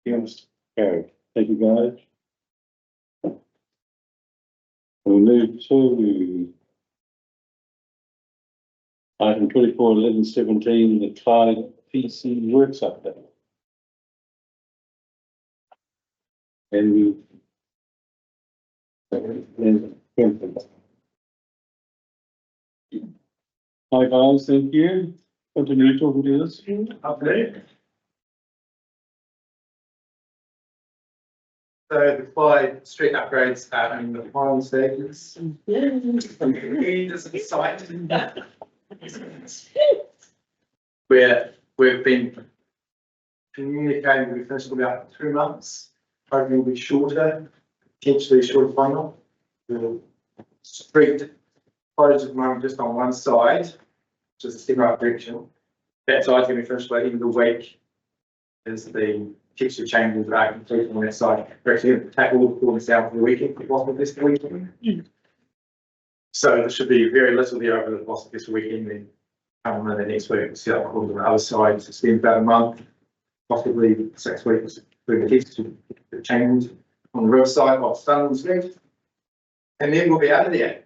Yes, carried. Thank you, guys. We'll move to item 24/11/17, the Clyde PC works update. And hi guys, thank you. Continue talking to us. Update. So the Clyde street upgrades are in the final stages. Where we've been communicating, we finished about 2 months, hoping will be shorter, potentially shorter final. The street closed at the moment just on one side, which is a step up direction. That side's going to be finished by the end of the week as the texture changes are complete on that side. We're actually going to tackle all the corners down for the weekend, if possible this weekend. So there should be very little there over the possible this weekend, then come in the next week, we'll see how on the other side, to spend about a month, possibly 6 weeks, for the texture change on the riverside while it's done on the street. And then we'll be out of there.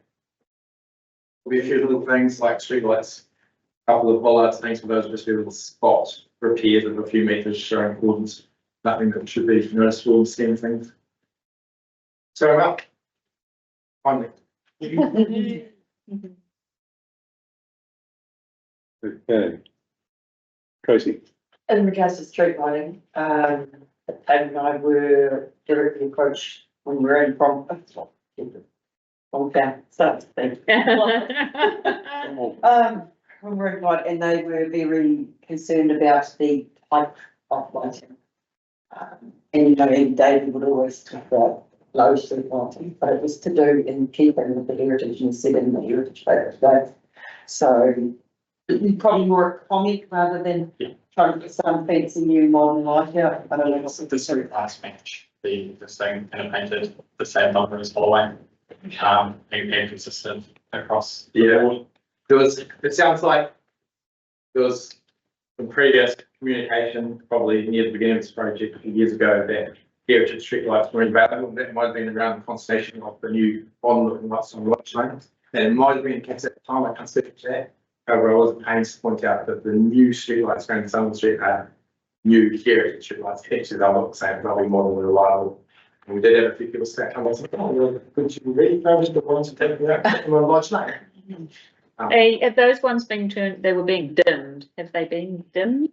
There'll be a few little things like streetlights, a couple of bollards, things, for those are just little spot repairs of a few metres showing cordons. Nothing that should be noticeable in the scheme of things. So I'm up. Finally. Okay. Tracy. In regards to street lighting, David and I were directly approached when we were in from down, so to speak. From Red and they were very concerned about the type of lighting. And you know, David would always talk about low street lighting, but it was to do in keeping with the heritage and set in the heritage photo. So probably more a comment rather than trying to get some fancy new modern light out. I don't know. The street lights match the thing and painted the same number as hallway, and consistent across the board. It sounds like there was some previous communication, probably near the beginning of this project a few years ago, that heritage street lights were invaluable. That might have been around the constellation of the new modern looking lights on the watch lane. And it might have been a case at the time, I can't speak to that. However, I was pains to point out that the new street lights going to Summer Street are new heritage, like actually they'll look the same, they'll be modern and reliable. And we did have a few people say, I was like, oh, well, couldn't you refurbish the ones that take me out from a large lane? Have those ones been turned, they were being dimmed, have they been dimmed?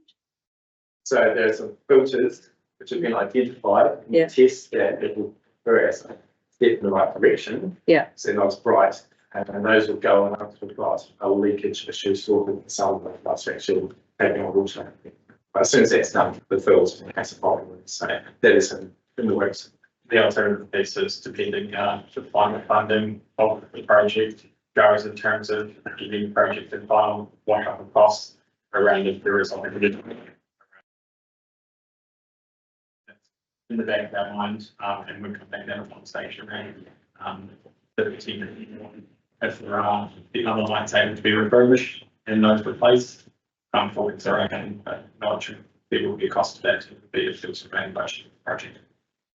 So there's some filters which have been identified and tests that it will progress step in the right direction. Yeah. So not as bright, and those will go on after we've got a leakage issue sorted with some of the glass actually taking on water. But as soon as that's done, the fills has a problem. So that is in the works. The alternative piece is depending the final funding of the project goes in terms of giving the project and final what kind of costs around if there is something in the back of our mind, and we're coming down one stage around the team if there are the other lights able to be refurbished and those replaced for consideration, but not sure there will be a cost to that to be a field surveying budget project.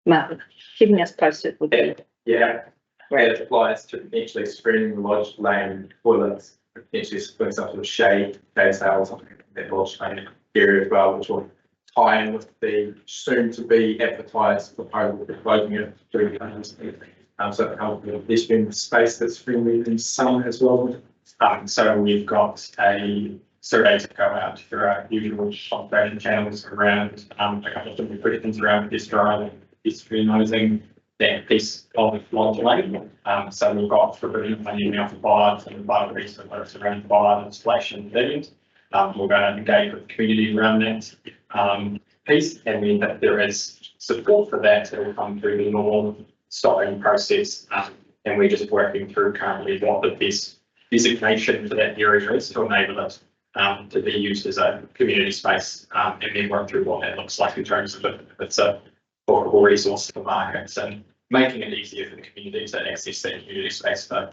Mark, keeping us posted with that. Yeah, where it applies to potentially screening the lodge lane toilets, potentially putting some sort of shade sails on that lodge lane area as well, which will tie in with the soon to be advertised proposal for closing it through the so it helps with this being space that's friendly in summer as well. So we've got a survey to go out through our usual operating channels around a couple of different questions around pedestrianising that piece of Lodge Lane. So we've got forbidden funding now for bollards and the reason works around bollard installation and we're going to engage with the community around that piece, and then that there is support for that. It will come through the normal stopping process, and we're just working through currently what the best designation for that area is to enable it to be used as a community space, and then work through what that looks like in terms of if it's a portable resource for markets and making it easier for the community to access that community space for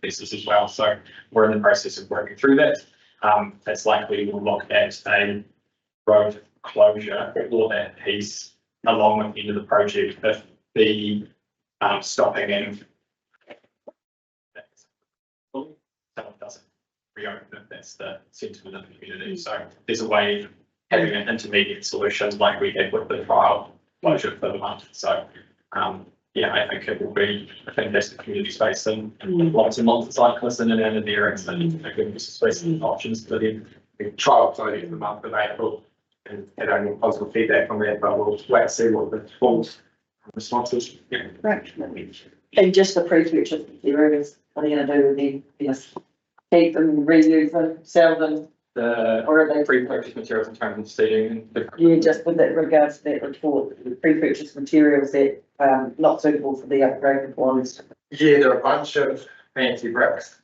business as well. So we're in the process of working through that. It's likely we'll look at a road closure for that piece along with the end of the project if the stopping and someone doesn't reopen if that's the sentiment of the community. So there's a way of having an intermediate solution like we had with the trial closure for the month. So yeah, I think it will be a fantastic community space and lots and lots of cyclists in and out of the area. So a good space and options for them. The trial closure for the month of April and had only positive feedback from that, but we'll wait and see what the full response is. Yeah. Right. And just the pre-purchase materials, what are you going to do with them? Yes. Keep them, reuse them, sell them? Or are they pre-purchase materials in terms of seating? Yeah, just with that regards to that report, pre-purchase materials that not suitable for the upgraded ones. Yeah, there are a bunch of fancy bricks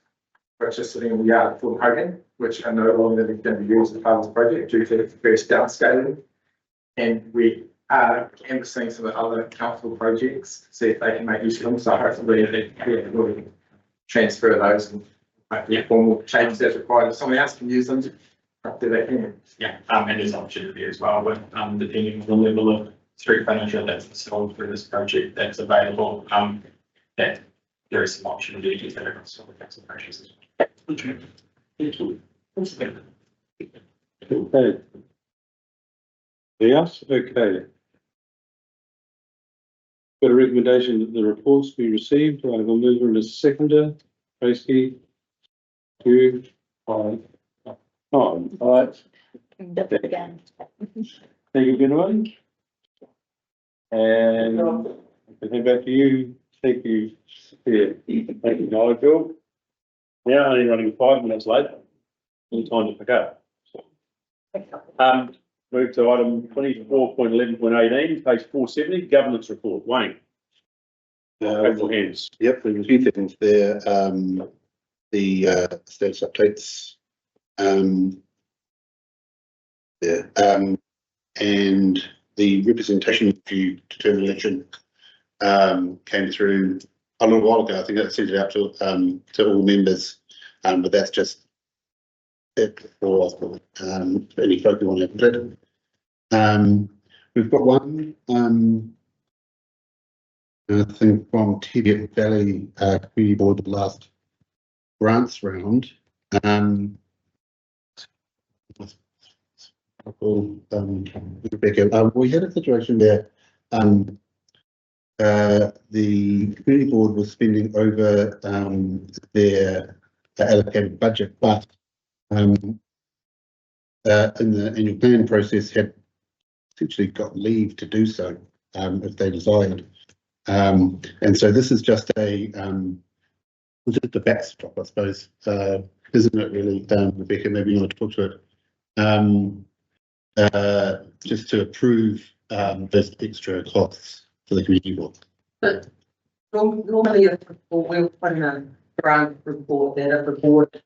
which are sitting in the yard for Hogan, which are no longer going to be used as part of this project due to the first downscaling. And we are canvassing some of the other council projects to see if they can make use of them. So hopefully they will transfer those and make the formal changes as required. If somebody else can use them, do they can. Yeah, and there's opportunity as well with depending on the level of street furniture that's installed through this project that's available. That there is some opportunity to use that across all the council projects as well. Thank you. Okay. Yes, okay. Got a recommendation that the reports be received. I have a mover and a seconder. Tracy, you, five. Oh, all right. Again. Thank you, gentlemen. And I'll hand back to you. Thank you. Yeah. Thank you, Nigel. Now only running 5 minutes late. Any time to pick up. Move to item 24.11.18, page 470, governance report. Wayne. Hands. Yep, there's a few things there. The status updates. And the representation review determination came through a little while ago. I think I sent it out to all members, but that's just it for any folk who want to have it. We've got one, I think from Teviot Valley Community Board, the last grants round. Rebecca, we had a situation where, the community board was spending over, their allocated budget, but, in the annual plan process had essentially got leave to do so, if they desired. And so this is just a backstop, I suppose, isn't it really, Rebecca, maybe you want to talk to it. Just to approve, those extra costs for the community board. But normally we'll put in a grant report that if the board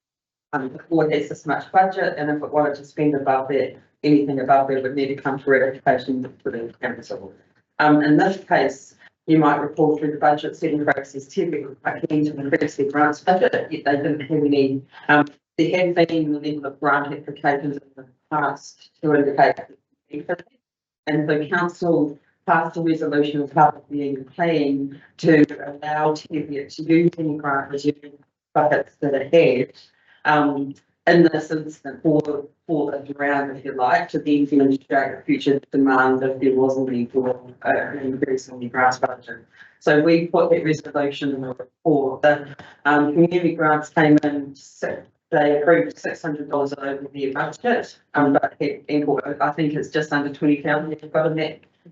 has this much budget, and if it wanted to spend above that, anything above that would need to come to ratification for the council. In this case, you might recall through the budget setting process, typically quite keen to increase their grants budget, yet they didn't have any. There have been the level of grant applications in the past to indicate, and the council passed a resolution of publicly plan to allow Teviot to use any grant reserve buckets that it had. In this instance, for the ground, if you like, to then demonstrate future demand if there was a need for an increase in the grants budget. So we put that resolution in the report. The community grants came in, they approved $600 over their budget, but I think it's just under 20,000 they've got in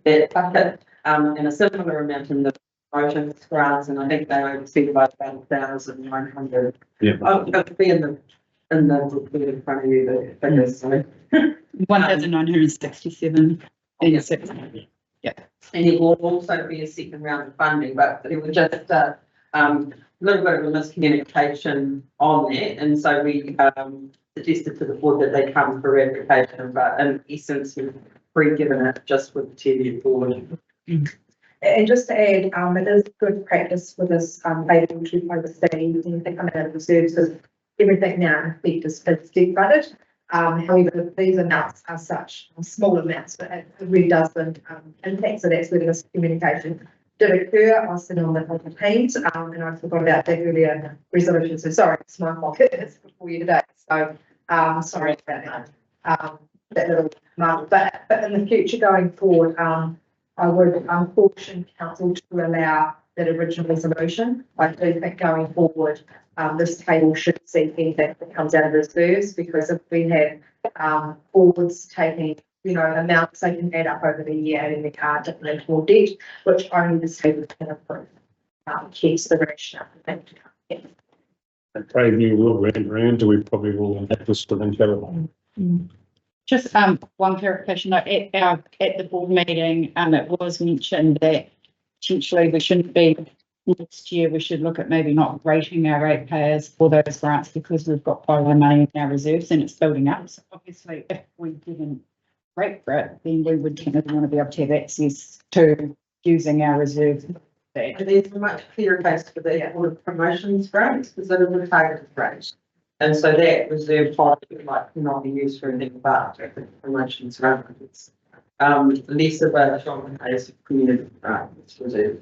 that bucket, and a similar amount in the promotions grants, and I think they overspent by about 1,900. Yeah. It'll be in the report in front of you, the figures, so. 1,967 and 6. Yeah. And it will also be a second round of funding, but it was just a little bit of a miscommunication on that, and so we suggested to the board that they come for ratification, but in essence, we've pre-given it just with the Teviot board. And just to add, it is good practice for this able to oversee anything coming out of reserves, because everything now in effect is state budget. However, these amounts are such small amounts, but it really doesn't impact. So that's where the miscommunication did occur. I was sitting on the teams, and I forgot about that earlier resolution. So sorry, it's my fault. It's before you today. So sorry about that. That little mark. But in the future going forward, I would caution council to allow that original resolution. I do think going forward, this table should see anything that comes out of reserves, because if we have boards taking, amounts they can add up over the year and they can't dip into more debt, which only the table can approve. Keeps the rationale. And Craig, you will round around, we probably will have this to them, Carol. Just one clarification, at the board meeting, it was mentioned that potentially we shouldn't be, next year we should look at maybe not rating our ratepayers for those grants, because we've got quite a lot of money in our reserves and it's building up. So obviously if we didn't rate for it, then we would want to be able to have access to using our reserves. And there's a much clearer case for the promotions grants, because it is a targeted rate. And so that reserve pot, cannot be used for anything but promotions grants. Less of a strong case of community grants reserve.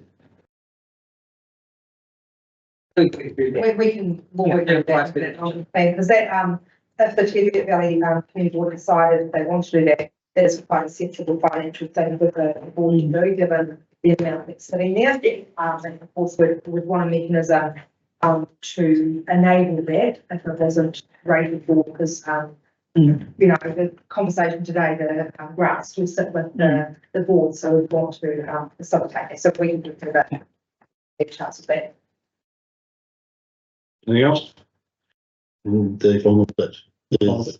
We can do that, because that, if the Teviot Valley Community Board decided they want to do that, that is quite a sensible financial thing with the board to do, given the amount that's sitting there. And of course, we'd want a mechanism to enable that if it isn't rated for, because the conversation today, the grants will sit with the board, so we want to facilitate it. So we can do that. A chance of that. Anything else? The final bit is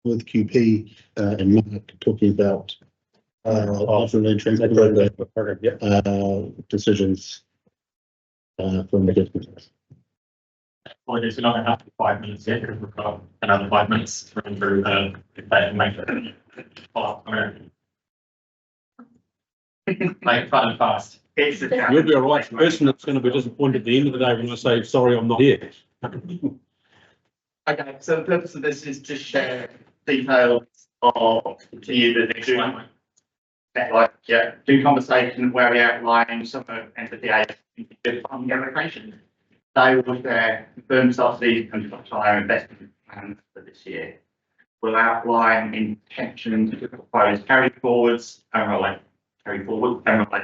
with QP and Mark talking about decisions from the different. Well, we're not going to have 5 minutes yet, because we've got another 5 minutes to run through the debate and make it make it fun and fast. You'll be a right person that's going to be disappointed at the end of the day when I say, sorry, I'm not here. Okay, so the purpose of this is to share details of the next one. Do conversation where we outline some of NPPA's funding allocation. They will share firm subsidies and higher investment plans for this year. will outline intention to propose carry forwards and relate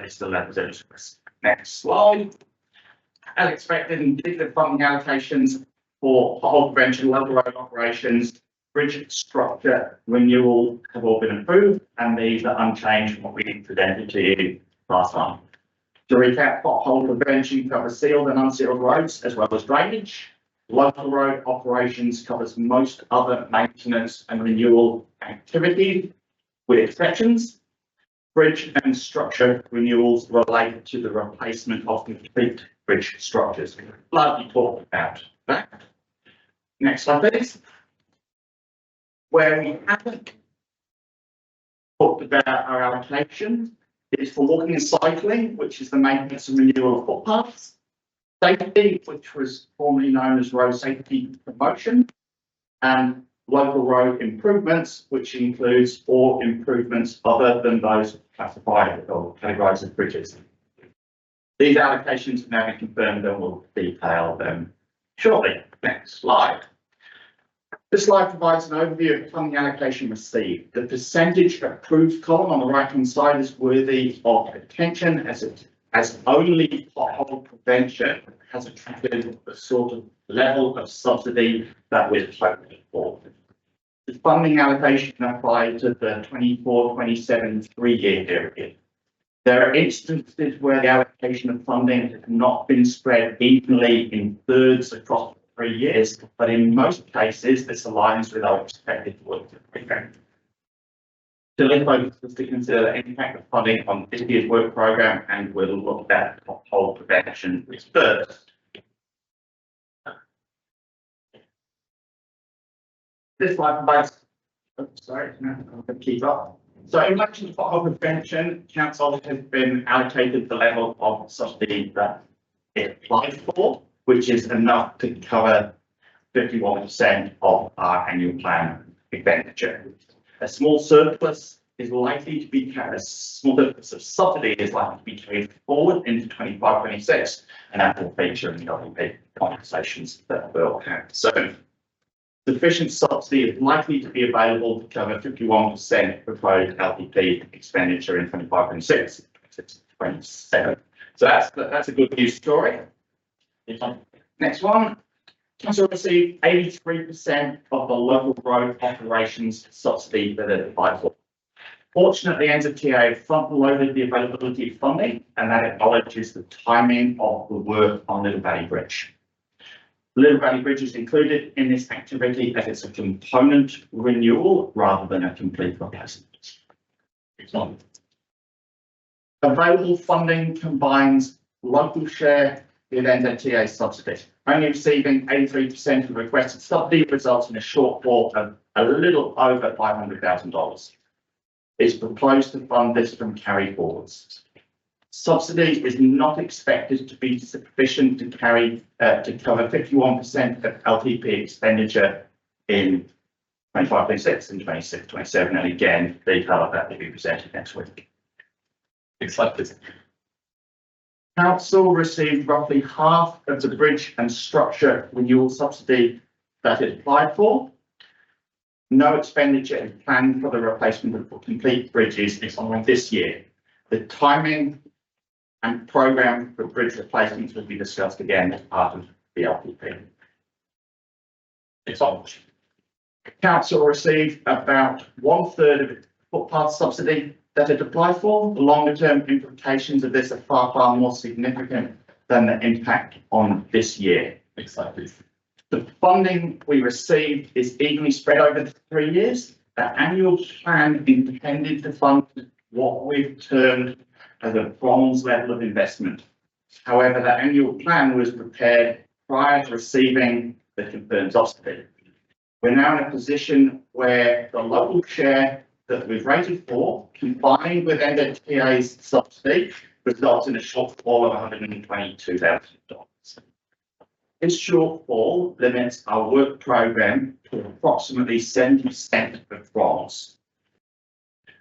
this to levels of risk. Next slide. As expected, indicative funding allocations for pothole prevention, local road operations, bridge structure renewal have all been approved, and these are unchanged from what we presented to you last time. To recap, pothole prevention covers sealed and unsealed roads as well as drainage. Local road operations covers most other maintenance and renewal activities, with exceptions. Bridge and structure renewals relate to the replacement of complete bridge structures. Largely talked about that. Next slide, please. Where we haven't talked about our allocation is for walking and cycling, which is the maintenance and renewal of footpaths. Safety, which was formerly known as road safety promotion, and local road improvements, which includes all improvements other than those classified or categorised as bridges. These allocations have now been confirmed and we'll detail them shortly. Next slide. This slide provides an overview of the funding allocation received. The percentage approved column on the right-hand side is worthy of attention as only pothole prevention has attracted the sort of level of subsidy that we're hoping for. The funding allocation applied to the 24-27 3-year period. There are instances where the allocation of funding has not been spread evenly in thirds across 3 years, but in most cases, this aligns with our expected work. Delay focus is to consider the impact of funding on this year's work programme, and we'll look at pothole prevention first. This slide provides, sorry, no, I'm going to keep up. So in relation to pothole prevention, council has been allocated the level of subsidy that it applied for, which is enough to cover 51% of our annual plan expenditure. A small surplus is likely to be carried, a small surplus of subsidy is likely to be carried forward into 25-26, and that will feature in the LPP conversations that we'll have soon. Sufficient subsidy is likely to be available to cover 51% proposed LPP expenditure in 25-26, 26-27. So that's a good news story. Next one. Council received 83% of the local road operations subsidy that it applied for. Fortunately, NZTA front-loaded the availability of funding, and that acknowledges the timing of the work on Little Valley Bridge. Little Valley Bridge is included in this activity as it's a component renewal rather than a complete replacement. Available funding combines local share with NZTA subsidy. Only receiving 83% of requested subsidy results in a shortfall of a little over $500,000. It's proposed to fund this from carry forwards. Subsidy is not expected to be sufficient to cover 51% of LPP expenditure in 25-26 and 26-27, and again, detail of that will be presented next week. Next slide, please. Council received roughly half of the bridge and structure renewal subsidy that it applied for. No expenditure is planned for the replacement of complete bridges on this year. The timing and programme for bridge replacements will be discussed again as part of the LPP. It's on. Council received about 1/3 of its footpath subsidy that it applied for. The longer term implications of this are far more significant than the impact on this year. Next slide, please. The funding we received is evenly spread over 3 years. The annual plan intended to fund what we've termed as a bronze level of investment. However, the annual plan was prepared prior to receiving the confirmed subsidy. We're now in a position where the local share that we've rated for, combined with NZTA's subsidy, results in a shortfall of $122,000. This shortfall limits our work programme to approximately 70% of bronze.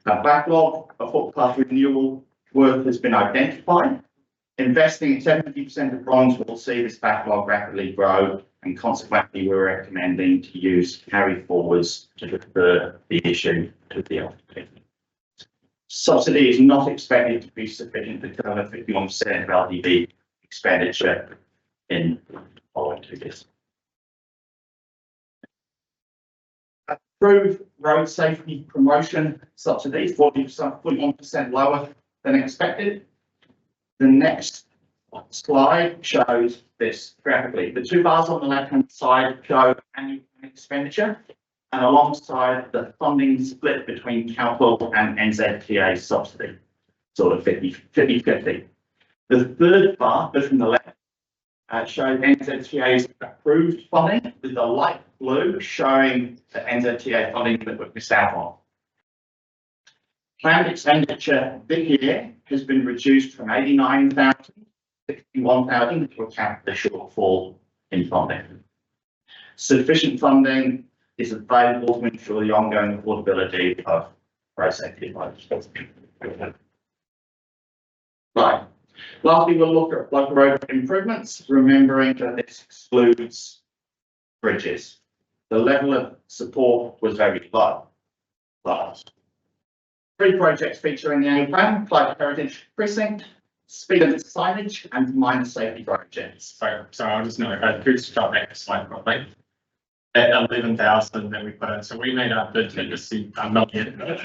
A backlog of footpath renewal work has been identified. Investing in 70% of bronze will see this backlog rapidly grow and consequently we're recommending to use carry forwards to defer the issue to the LDP. Subsidy is not expected to be sufficient to cover 51% of LDP expenditure in the following 2 years. Approved road safety promotion subsidy, 41% lower than expected. The next slide shows this graphically. The 2 bars on the left-hand side show annual expenditure, and alongside the funding split between council and NZTA subsidy, sort of 50-50. The third bar, from the left, shows NZTA's approved funding, with the light blue showing the NZTA funding that we've missed out on. Planned expenditure this year has been reduced from 89,000 to 61,000 to account for the shortfall in funding. Sufficient funding is available to ensure the ongoing affordability of road safety projects. Right. Lastly, we'll look at local road improvements, remembering that this excludes bridges. The level of support was very low. But 3 projects feature in the annual plan: Clyde Heritage Precinct, speed limit signage, and minor safety projects. So I'll just note, could start back the slide properly. At 11,000 that we put in, so we made our bid to receive a million in that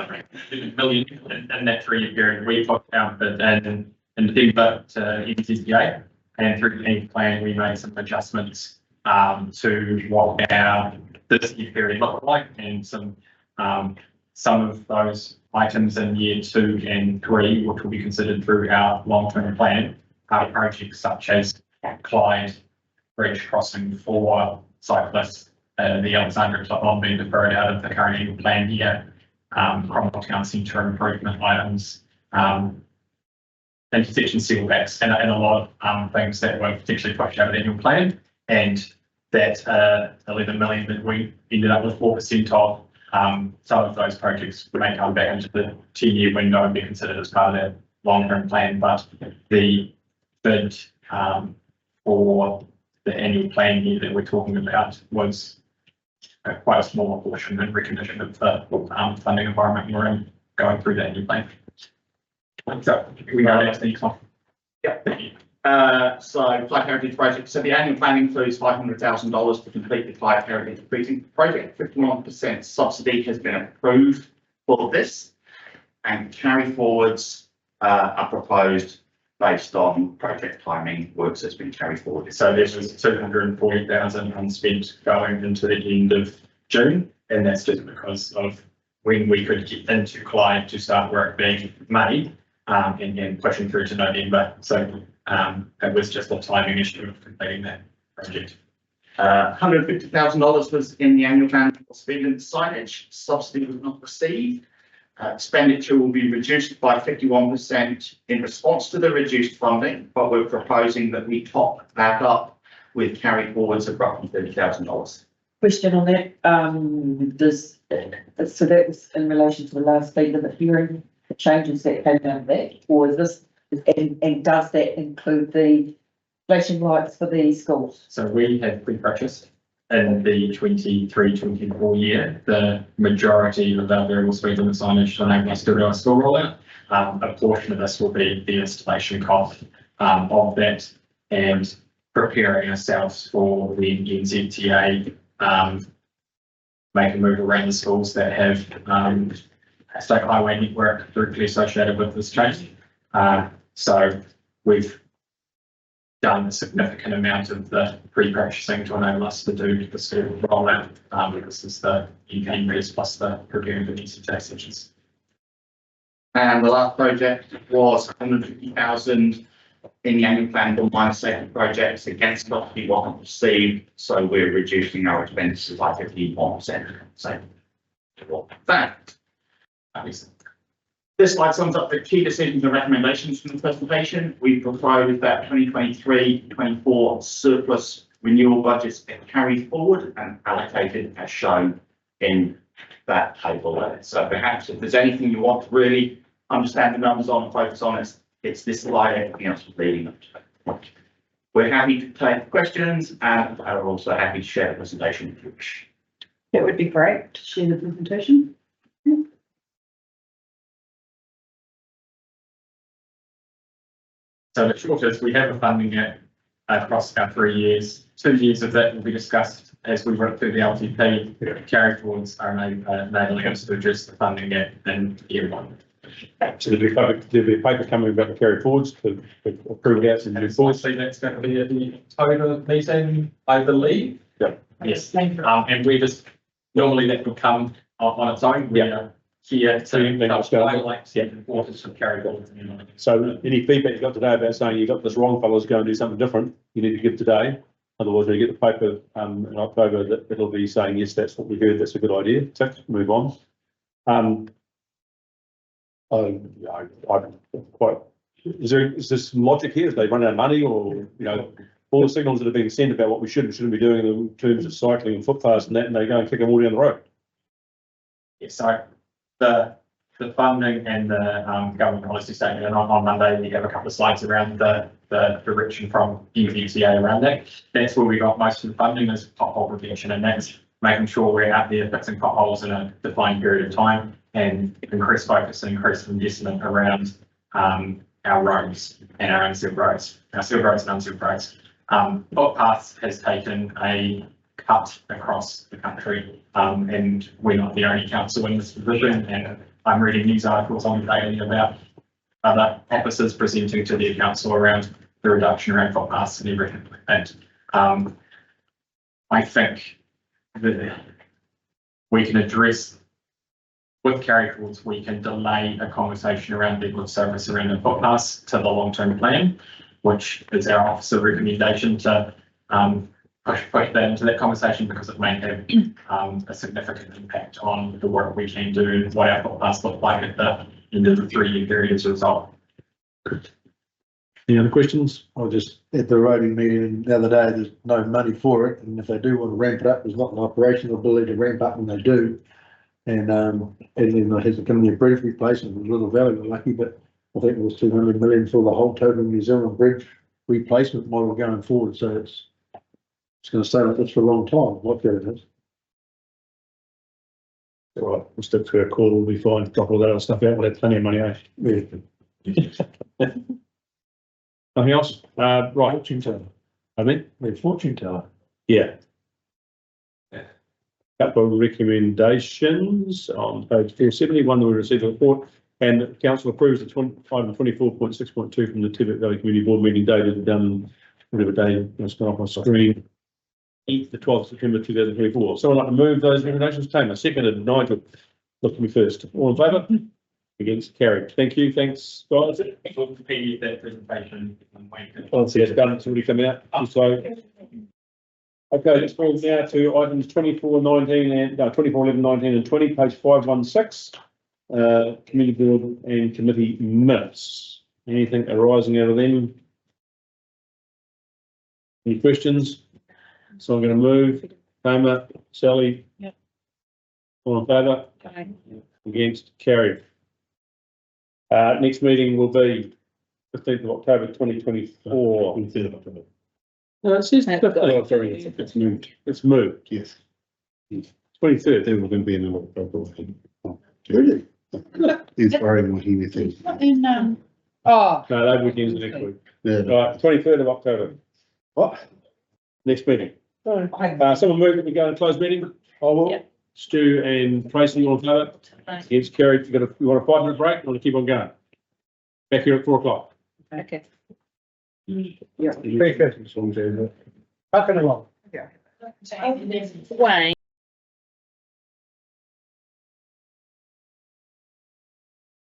3-year period. We put our bid in December to NZTA, and through the annual plan, we made some adjustments to what our this year period looked like, and some of those items in year 2 and 3, which will be considered through our long-term plan, are projects such as Clyde Bridge crossing for cyclists. The Alexandra Club being deferred out of the current annual plan year, Cromwell Town Centre improvement items, intersection sealbacks, and a lot of things that were potentially pushed out of the annual plan, and that 11 million that we ended up with 4% of. Some of those projects may come back into the 10-year window and be considered as part of that long-term plan, but the bid for the annual plan year that we're talking about was quite a small portion in recognition of the funding environment we're in going through the annual plan. So we go next to the next one. Yeah, thank you. So Clyde Heritage Project. So the annual plan includes $500,000 to complete the Clyde Heritage Precinct project. 51% subsidy has been approved for this, and carry forwards are proposed based on project timing. Works has been carried forward. So there was 240,000 unspent going into the end of June, and that's just because of when we could get into Clyde to start work being made, and then pushing through to November. So it was just a timing issue of completing that project. $150,000 was in the annual plan for speed limit signage. Subsidy was not received. Expenditure will be reduced by 51% in response to the reduced funding, but we're proposing that we top that up with carry forwards of roughly $30,000. Question on that, so that was in relation to the last speed limit hearing, the changes that came out of that, or is this, and does that include the flashing lights for the schools? So we have pre-purchased in the 23-24 year, the majority of our variable speed limit signage to enable us to do our school rollout. A portion of this will be the installation cost of that, and preparing ourselves for the NZTA make a move around the schools that have state highway network directly associated with this change. So we've done a significant amount of the pre-purchasing to enable us to do the school rollout. This is the UPMs plus the preparing for NZTA sections. And the last project was 150,000 in the annual plan for minor safety projects. Against what we wasn't received, so we're reducing our expenses by 51%. So that. This slide sums up the key decisions and recommendations from the presentation. We propose that 2023-24 surplus renewal budgets get carried forward and allocated as shown in that table there. So perhaps if there's anything you want to really understand the numbers on and focus on, it's this slide, everything else is leading up to that. We're happy to take questions and are also happy to share the presentation if you wish. That would be great to share the presentation. So the short is we have a funding gap across our 3 years. 2 years of that will be discussed as we work through the LTP. Carry forwards are enabling us to address the funding gap in year 1. So there'll be a paper coming about the carry forwards to approve it out and move forward. So that's going to be at the October meeting, I believe. Yep. Yes, and we just, normally that will come on its own. We are here to highlight the importance of carry forwards. So any feedback you got today about saying you got this wrong, fellas, go and do something different, you need to give today. Otherwise, when you get the paper in October, it'll be saying, yes, that's what we heard, that's a good idea, tick, move on. I'm quite, is there some logic here? Is they run out of money, or, you know, all the signals that are being sent about what we should and shouldn't be doing in terms of cycling and footpaths and that, and they go and kick them all down the road? Yes, so the funding and the government policy statement, and on Monday we have a couple of slides around the direction from NZTA around that. That's where we got most of the funding, is pothole prevention, and that's making sure we're out there fixing potholes in a defined period of time, and increased focus and increased investment around our roads and our unsealed roads, our sealed roads and unsealed roads. Footpaths has taken a cut across the country, and we're not the only council in this division, and I'm reading news articles on the daily about other officers presenting to the council around the reduction around footpaths and everything like that. I think that we can address with carry forwards, we can delay a conversation around level of service around the footpaths to the long-term plan, which is our officer recommendation to push that into that conversation, because it may have a significant impact on the work we can do and what our footpaths look like at the end of the 3-year period as a result. Any other questions? I was just at the roading meeting the other day, there's no money for it, and if they do want to ramp it up, there's not an operational ability to ramp up when they do. And then it has to be a bridge replacement with Little Valley, we're lucky, but I think it was 200 million for the whole total New Zealand bridge replacement model going forward, so it's going to stay like this for a long time, what good it is. All right, we'll stick to our call, we'll be fine, drop all that other stuff out, we'll have plenty of money, eh? Yeah. Nothing else? Right. Fortune teller. I mean? We're fortune teller. Yeah. Couple of recommendations on page 470, one that we received a report, and the council approves the item 24.6.2 from the Tibet Valley Community Board meeting dated, whatever day, it's gone off my screen, the 12th of September 2024. So I'd like to move those recommendations. Tamer, seconded. Nigel, look at me first. All in favour? Against? Carried. Thank you. Thanks, guys. We'll continue that presentation. Let's see, it's done. It's already come out. So, okay, let's move now to items 24.19 and 24.11.19 and 20, page 516. Community board and committee minutes. Anything arising out of them? Any questions? So I'm going to move. Tamer, Sally. Yep. All in favour? Aye. Against? Carried. Next meeting will be 15th of October 2024. 23rd of October. No, it says 15th of October. It's moved. It's moved. Yes. 23rd. Then we're going to be in the October. Really? He's worrying what he thinks. In, oh. No, that weekend's the next week. Yeah. Right, 23rd of October. What? Next meeting. Someone move that we go in closed meeting. I will. Yep. Stu and Tracy, all in favour? Against? Carried. You want a 5-minute break? You want to keep on going? Back here at 4 o'clock. Okay. Yeah. How can I? Wayne.